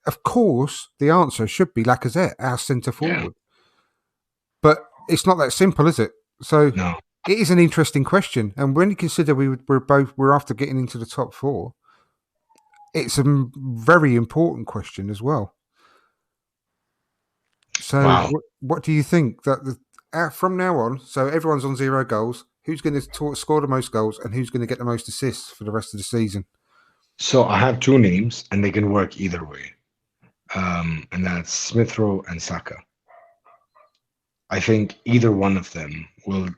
of course, the answer should be Lacazette, our centre forward. Yeah. But it's not that simple, is it? So No. It is an interesting question. And when you consider we're after getting into the top four, it's a very important question as well. So Wow. What do you think that from now on, so everyone's on 0 goals, who's going to score the most goals and who's going to get the most assists for the rest of the season? So I have two names and they can work either way. And that's Smith Rowe and Saka. I think either one of them will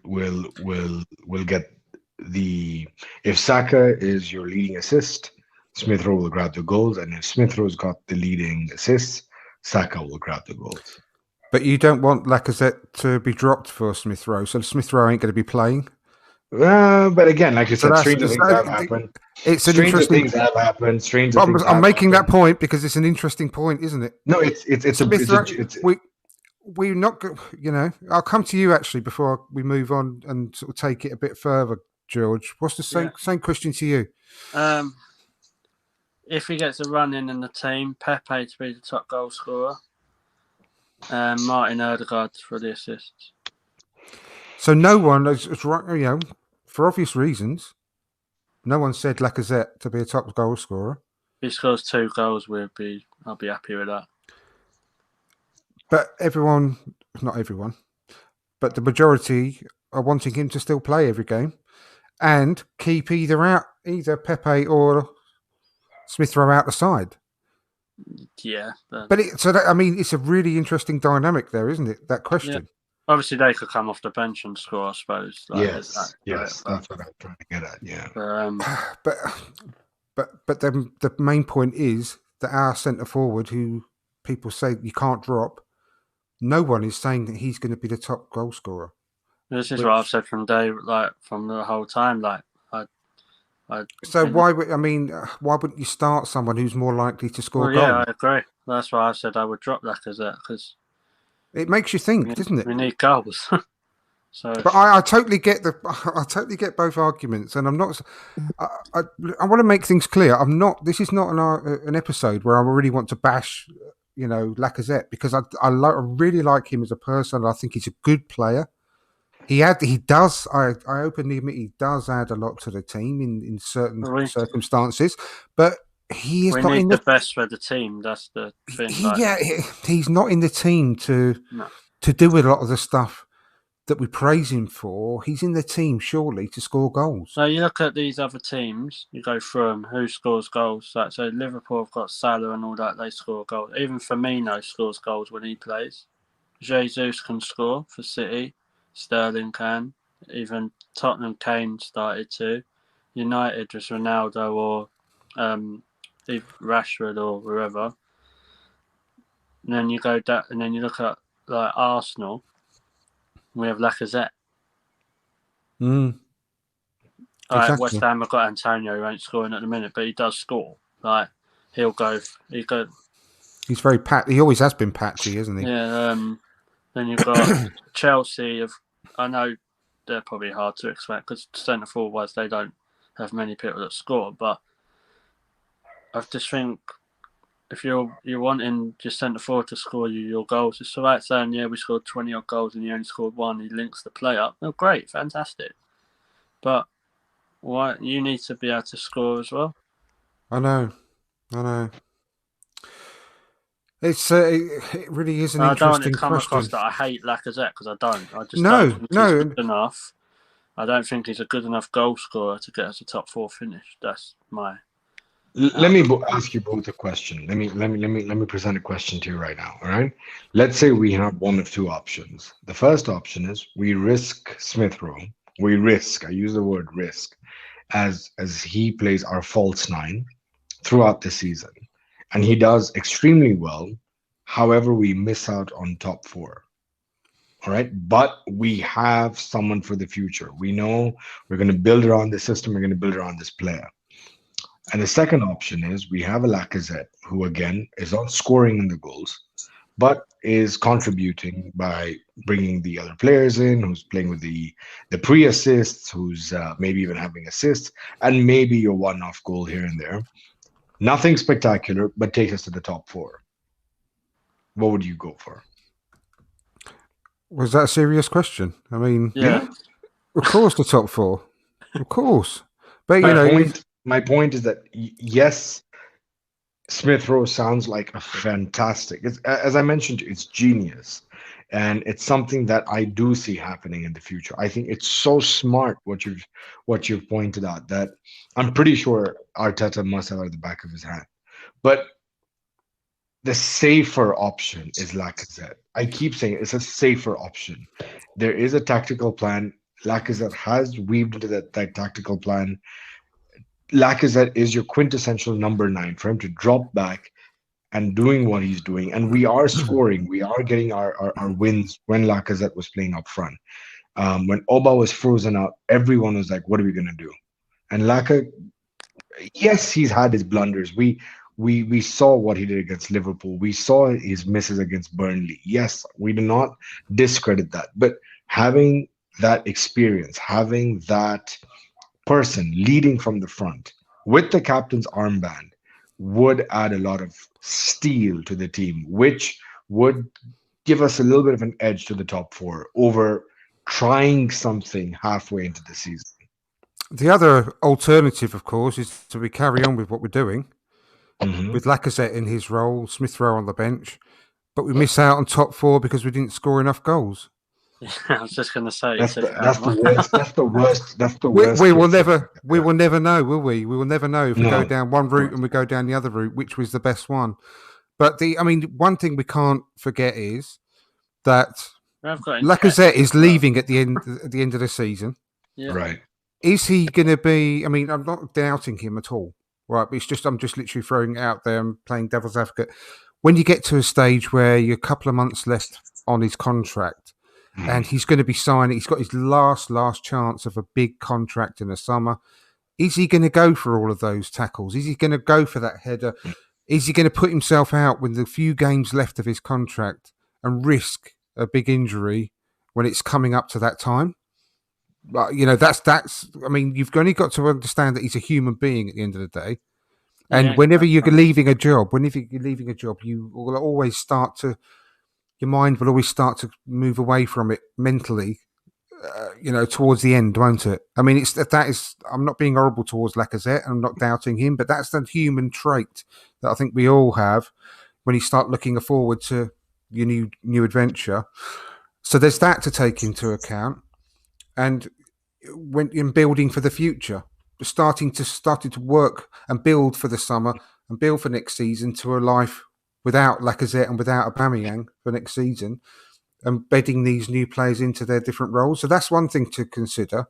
get the. If Saka is your leading assist, Smith Rowe will grab the goals, and if Smith Rowe's got the leading assists, Saka will grab the goals. But you don't want Lacazette to be dropped for Smith Rowe, so Smith Rowe ain't going to be playing. But again, like you said, stranger things have happened. It's an interesting things have happened. I'm making that point because it's an interesting point, isn't it? No, it's we're not, you know. I'll come to you actually before we move on and sort of take it a bit further, George. What's the same question to you? If he gets a run in the team, Pepe to be the top goal scorer, and Martin Odegaard for the assists. So no one is right, you know, for obvious reasons. No one said Lacazette to be a top goal scorer. If he scores 2 goals, I'll be happy with that. But not everyone, but the majority are wanting him to still play every game and keep either Pepe or Smith Rowe out the side. Yeah. But it's a really interesting dynamic there, isn't it? That question. Yeah. Obviously, they could come off the bench and score, I suppose. Yes, that's what I'm trying to get at. Yeah. But then the main point is that our centre forward, who people say you can't drop, no one is saying that he's going to be the top goal scorer. This is what I've said from the whole time. Why wouldn't you start someone who's more likely to score goals? Yeah, I agree. That's why I said I would drop Lacazette, because it makes you think, doesn't it? We need goals. But I totally get both arguments, and I'm not. I want to make things clear. I'm not. This is not an episode where I really want to bash, you know, Lacazette, because I really like him as a person. I think he's a good player. He does. I openly admit he does add a lot to the team in certain circumstances, but he is not in the best for the team. That's the thing. He's not in the team to do a lot of the stuff that we praise him for. He's in the team surely to score goals. So you look at these other teams, you go through them, who scores goals. So Liverpool have got Salah and all that, they score goals. Even Firmino scores goals when he plays. Jesus can score for City. Sterling can. Even Tottenham, Kane started to. United, just Ronaldo or Rashford or whoever. And then you go down, and then you look at like Arsenal. We have Lacazette. Exactly. West Ham have got Antonio, who ain't scoring at the minute, but he does score. Like he'll go. He's very he always has been patchy, isn't he? Yeah. Then you've got Chelsea. I know they're probably hard to expect because centre forward wise they don't have many people that score. But I just think if you're wanting your centre forward to score your goals, it's all right saying we scored 20 odd goals and you only scored 1. He links the play up. Oh, great, fantastic. But why you need to be able to score as well? I know. It's it really is an interesting question. I don't want to come across that I hate Lacazette because I don't. I just don't think he's good enough. I don't think he's a good enough goal scorer to get us a top 4 finish. That's my. Let me ask you both a question. Let me present a question to you right now. All right. Let's say we have one of two options. The first option is we risk Smith Rowe. We risk. I use the word risk as he plays our false nine throughout the season, and he does extremely well. However, we miss out on top 4. All right. But we have someone for the future. We know we're going to build around the system. We're going to build around this player. And the second option is we have a Lacazette who, again, is not scoring in the goals, but is contributing by bringing the other players in, who's playing with the pre-assists, who's maybe even having assists, and maybe your one-off goal here and there. Nothing spectacular, but takes us to the top 4. What would you go for? Was that a serious question? I mean, Yeah. of course the top 4. Of course. But, My point is that yes, Smith Rowe sounds like a fantastic. As I mentioned, it's genius, and it's something that I do see happening in the future. I think it's so smart what you've pointed out, that I'm pretty sure Arteta must have at the back of his hand. But the safer option is Lacazette. I keep saying it's a safer option. There is a tactical plan. Lacazette has weaved into that tactical plan. Lacazette is your quintessential number 9 for him to drop back and doing what he's doing. And we are scoring. We are getting our wins when Lacazette was playing up front. When Oba was frozen out, everyone was like, what are we going to do? And Laka, yes, he's had his blunders. We saw what he did against Liverpool. We saw his misses against Burnley. Yes, we do not discredit that. But having that experience, having that person leading from the front with the captain's armband would add a lot of steel to the team, which would give us a little bit of an edge to the top 4 over trying something halfway into the season. The other alternative, of course, is to carry on with what we're doing with Lacazette in his role, Smith Rowe on the bench, but we miss out on top 4 because we didn't score enough goals. I was just going to say that's the worst. That's the worst. We will never know, will we? We will never know if we go down one route and we go down the other route, which was the best one. But one thing we can't forget is that Lacazette is leaving at the end of the season. Yeah. Right. Is he going to be? I mean, I'm not doubting him at all. Right, but I'm just literally throwing it out there and playing devil's advocate. When you get to a stage where you're a couple of months left on his contract, and he's going to be signing, he's got his last chance of a big contract in the summer. Is he going to go for all of those tackles? Is he going to go for that header? Is he going to put himself out with the few games left of his contract and risk a big injury when it's coming up to that time? But that's. I mean, you've only got to understand that he's a human being at the end of the day. And whenever you're leaving a job, you will always your mind will always start to move away from it mentally, towards the end, won't it? I mean, I'm not being horrible towards Lacazette. I'm not doubting him, but that's the human trait that I think we all have when you start looking forward to your new adventure. So there's that to take into account. And when in building for the future, starting to work and build for the summer and build for next season to a life without Lacazette and without Aubameyang for next season, and bedding these new players into their different roles. So that's one thing to consider.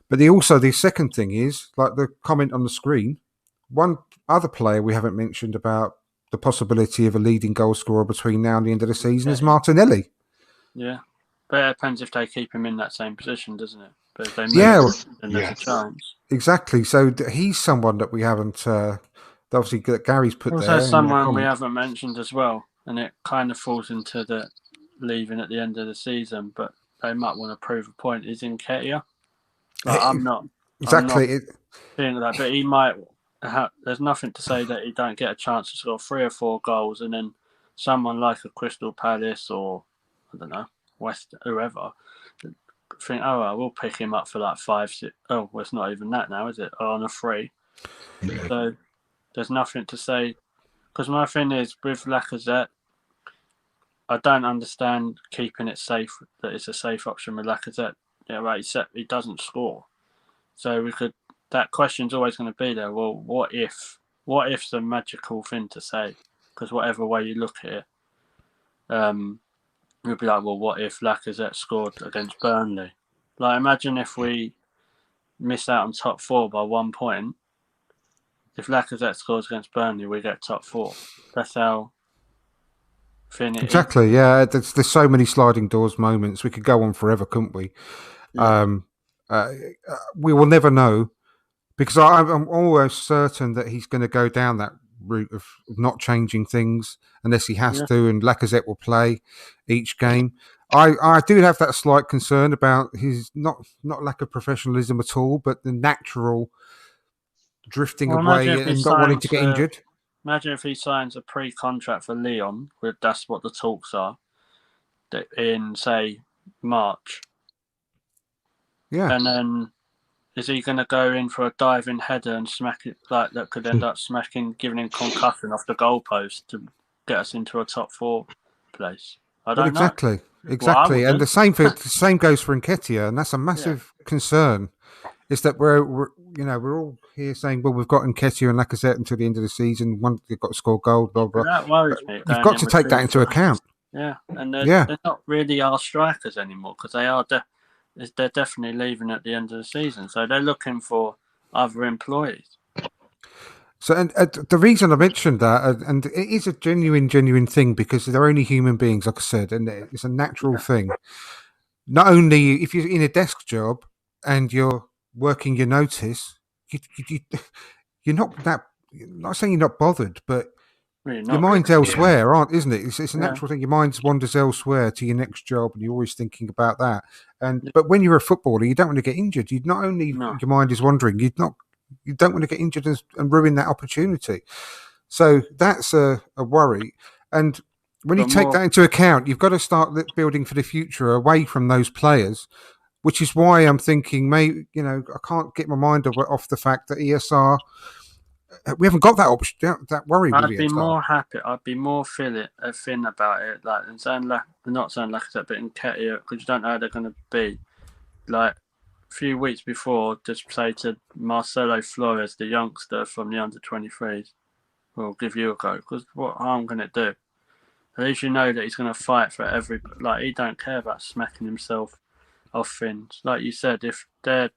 But the second thing is, like the comment on the screen, one other player we haven't mentioned about the possibility of a leading goal scorer between now and the end of the season is Martinelli. Yeah. But it depends if they keep him in that same position, doesn't it? But if they move, then there's a chance. Exactly. So he's someone that we haven't, obviously Gary's put there. Also someone we haven't mentioned as well, and it kind of falls into the leaving at the end of the season, but they might want to prove a point, is Nketiah. I'm not feeling that, but he might there's nothing to say that he don't get a chance to score 3 or 4 goals, and then someone like a Crystal Palace or, I don't know, West, whoever, think, we'll pick him up for like 5, 6. Oh, well, it's not even that now, is it? On a free. Yeah. So there's nothing to say. Because my thing is, with Lacazette, I don't understand keeping it safe, that it's a safe option with Lacazette. he doesn't score. So that question's always going to be there. Well, what if? What if's a magical thing to say? Because whatever way you look at it, you'll be like, well, what if Lacazette scored against Burnley? Like, imagine if we miss out on top 4 by 1 point. If Lacazette scores against Burnley, we get top 4. That's how thin it is. Exactly. Yeah. There's so many sliding doors moments. We could go on forever, couldn't we? Yeah. We will never know, because I'm almost certain that he's going to go down that route of not changing things unless he has to, and Lacazette will play each game. I do have that slight concern about his not lack of professionalism at all, but the natural drifting away and not wanting to get injured. Imagine if he signs a pre-contract for Lyon, that's what the talks are, in, say, March. Yeah. And then is he going to go in for a diving header and smack it, like that could end up giving him concussion off the goalpost to get us into a top 4 place? I don't know. Exactly. And the same goes for Nketiah, and that's a massive concern. Is that we're all here saying, well, we've got Nketiah and Lacazette until the end of the season. They've got to score goals, blah blah. That worries me. You've got to take that into account. Yeah, and they're not really our strikers anymore, because they're definitely leaving at the end of the season. So they're looking for other employees. So, and the reason I mentioned that, and it is a genuine thing, because they're only human beings, like I said, and it's a natural thing. Not only if you're in a desk job and you're working your notice, you're not that. I'm not saying you're not bothered, but your mind's elsewhere, isn't it? It's a natural thing. Your mind wanders elsewhere to your next job, and you're always thinking about that. But when you're a footballer, you don't want to get injured. Not only your mind is wandering, you don't want to get injured and ruin that opportunity. So that's a worry. And when you take that into account, you've got to start building for the future away from those players, which is why I'm thinking, maybe, I can't get my mind off the fact that ESR, we haven't got that option, that worry. I'd be more happy. I'd be more thin about it, like, and saying not saying Lacazette, but Nketiah, because you don't know how they're going to be. Like, a few weeks before, just say to Marcelo Flores, the youngster from the under-23s, we'll give you a go, because what harm can it do? At least you know that he's going to fight for every. Like, he don't care about smacking himself off things. Like you said, if they're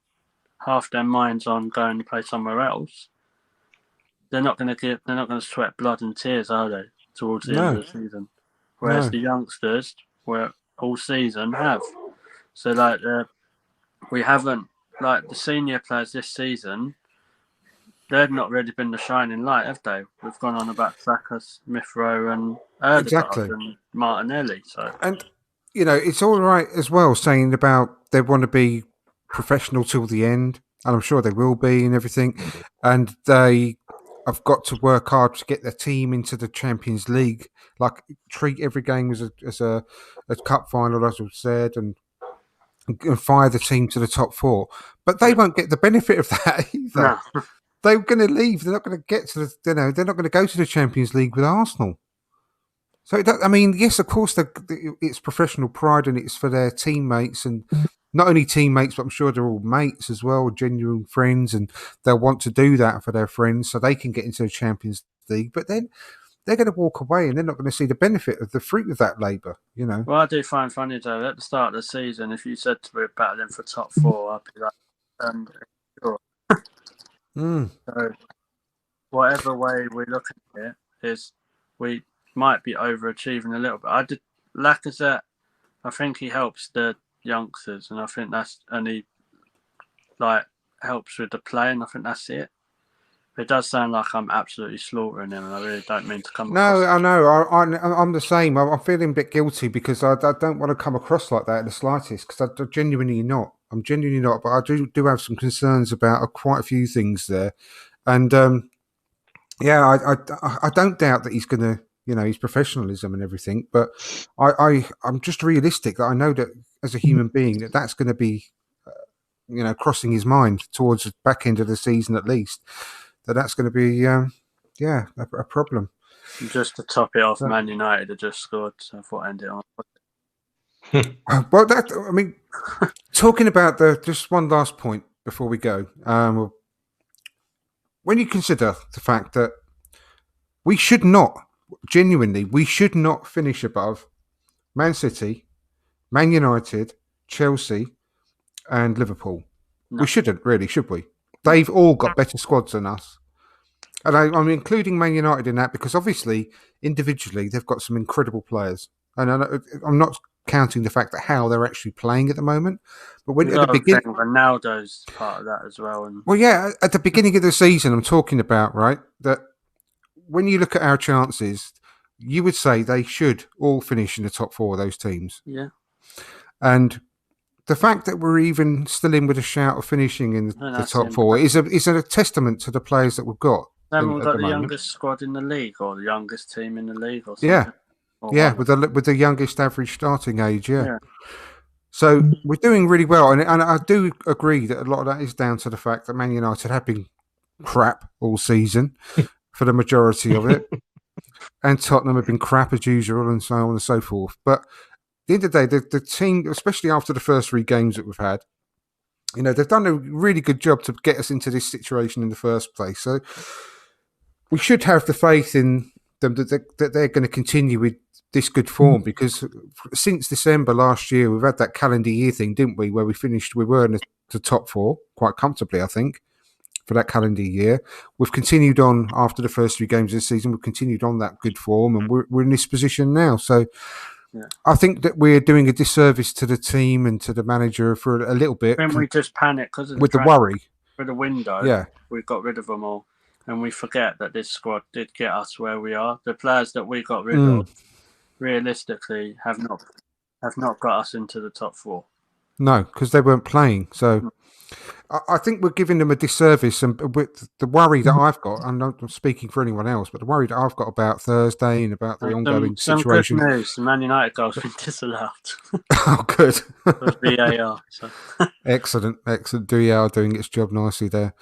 half their minds on going to play somewhere else, they're not going to sweat blood and tears, are they, towards the end of the season? Whereas the youngsters, all season have. So, like, we haven't, like, the senior players this season, they've not really been the shining light, have they? We've gone on about Saka, Smith Rowe, and Erdegaard and Martinelli. So, and it's all right as well saying about they want to be professional till the end, and I'm sure they will be and everything, and they have got to work hard to get their team into the Champions League, like treat every game as a cup final, as we've said, and fire the team to the top 4. But they won't get the benefit of that either. No. They're going to leave. They're not going to get to they're not going to go to the Champions League with Arsenal. So, yes, of course, it's professional pride and it's for their teammates, and not only teammates, but I'm sure they're all mates as well, genuine friends, and they'll want to do that for their friends so they can get into the Champions League. But then they're going to walk away and they're not going to see the benefit of the fruit of that labour, Well, I do find funny, though, at the start of the season, if you said to me battling for top 4, I'd be like, sure. So, whatever way we look at it, is we might be overachieving a little bit. Lacazette, I think he helps the youngsters, and I think he helps with the play, and I think that's it. It does sound like I'm absolutely slaughtering him, and I really don't mean to come across. No, I know. I'm the same. I'm feeling a bit guilty because I don't want to come across like that in the slightest, because I'm genuinely not. But I do have some concerns about quite a few things there. And, I don't doubt that he's going to, his professionalism and everything, but I'm just realistic that I know that as a human being that's going to be, crossing his mind towards the back end of the season at least. That's going to be, a problem. Just to top it off, Man United had just scored, so I thought I'd end it on. Well, I mean, talking about just one last point before we go. When you consider the fact that we should not, genuinely, we should not finish above Man City, Man United, Chelsea, and Liverpool. No. We shouldn't really, should we? They've all got better squads than us. And I'm including Man United in that because obviously, individually, they've got some incredible players. And I'm not counting the fact that how they're actually playing at the moment. But when at the beginning, Ronaldo's part of that as well. And well, yeah, at the beginning of the season, I'm talking about, right, that when you look at our chances, you would say they should all finish in the top four of those teams. yeah, And the fact that we're even still in with a shout of finishing in the top four is a testament to the players that we've got. Haven't we got the youngest squad in the league or the youngest team in the league or something? Yeah. Or Yeah, with the youngest average starting age, yeah. Yeah. So we're doing really well, and I do agree that a lot of that is down to the fact that Man United have been crap all season for the majority of it, and Tottenham have been crap as usual, and so on and so forth. But at the end of the day, the team, especially after the first 3 games that we've had, you know, they've done a really good job to get us into this situation in the first place. So we should have the faith in them that they're going to continue with this good form, because since December last year, we've had that calendar year thing, didn't we, where we were in the top 4 quite comfortably, I think, for that calendar year. We've continued on after the first 3 games of the season. We've continued on that good form, and we're in this position now. So I think that we're doing a disservice to the team and to the manager for a little bit. Then we just panic because with the worry for the window. Yeah, we got rid of them all, and we forget that this squad did get us where we are. The players that we got rid of, realistically, have not got us into the top 4. No, because they weren't playing. So I think we're giving them a disservice, and with the worry that I've got, I'm not speaking for anyone else, but the worry that I've got about Thursday and about the ongoing situation. Some good news: the Man United goal's been disallowed. Oh, good. With VAR. So. Excellent. VAR doing its job nicely there.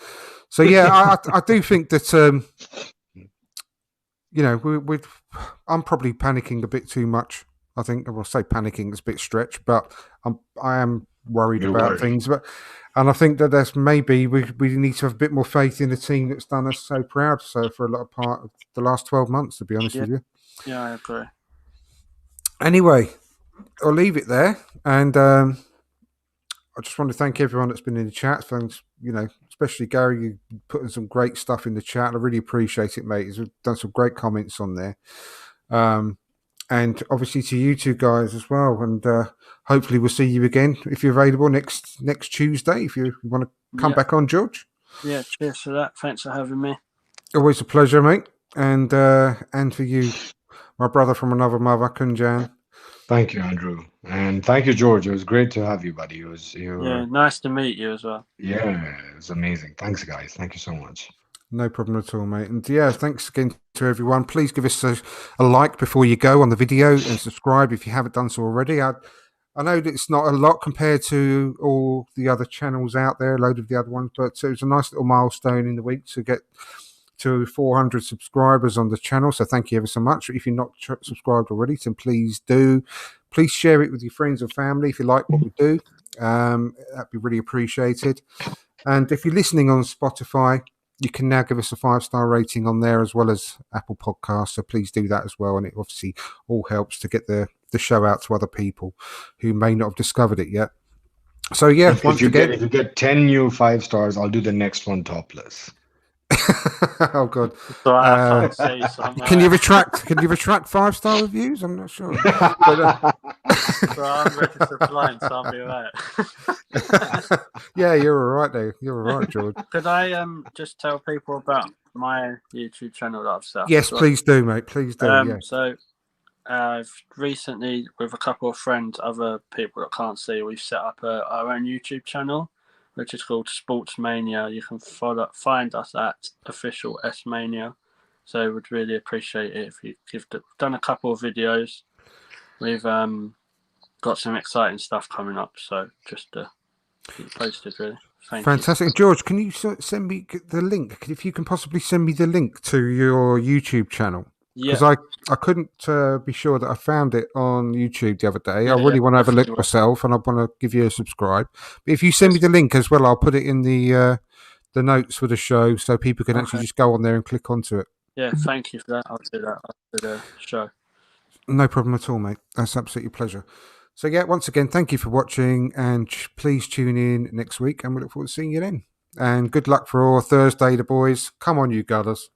So yeah, I do think that you know, I'm probably panicking a bit too much. I think I will say panicking is a bit stretched, but I am worried about things. And I think that there's maybe we need to have a bit more faith in the team that's done us so proud for a lot of part of the last 12 months, to be honest with you. Yeah, I agree. Anyway, I'll leave it there. And I just want to thank everyone that's been in the chat. Thanks, you know, especially Gary, you putting some great stuff in the chat. I really appreciate it, mate. You've done some great comments on there. And obviously to you two guys as well. And hopefully we'll see you again if you're available next Tuesday, if you want to come back on, George. Yeah, cheers for that. Thanks for having me. Always a pleasure, mate. And for you, my brother from another mother, Kunjan. Thank you, Andrew. And thank you, George. It was great to have you, buddy. Nice to meet you as well. Yeah, it was amazing. Thanks, guys. Thank you so much. No problem at all, mate. And yeah, thanks again to everyone. Please give us a like before you go on the video and subscribe if you haven't done so already. I know that it's not a lot compared to all the other channels out there, a load of the other ones, but it was a nice little milestone in the week to get to 400 subscribers on the channel. So thank you ever so much. If you're not subscribed already, then please do. Please share it with your friends and family if you like what we do. That'd be really appreciated. And if you're listening on Spotify, you can now give us a 5-star rating on there as well as Apple Podcasts. So please do that as well. And it obviously all helps to get the show out to other people who may not have discovered it yet. So yeah, if you get 10 new 5 stars, I'll do the next one topless. Oh god! So I can't say can you retract 5-star reviews? I'm not sure. But, so I'm registered blind, so I'll be alright. Yeah, you're all right there. You're all right, George. Could I just tell people about my YouTube channel that I've set up? Yes, please do, mate. Please do. Yeah. So I've recently, with a couple of friends, other people that can't see, we've set up our own YouTube channel, which is called Sports Mania. You can find us at official S Mania. So we'd really appreciate it if you we've done a couple of videos. We've got some exciting stuff coming up, so just keep posted, really. Fantastic. George, can you send me the link? If you can possibly send me the link to your YouTube channel. Yeah, because I couldn't be sure that I found it on YouTube the other day. I Yeah, really want to have a look definitely. myself, and I want to give you a subscribe. But if you send me the link as well, I'll put it in the notes for the show, so people can actually Okay. just go on there and click onto it. Yeah, thank you for that. I'll do that after the show. No problem at all, mate. That's absolutely a pleasure. So yeah, once again, thank you for watching, and please tune in next week, and we look forward to seeing you then. And good luck for all Thursday, the boys. Come on, you Gunners.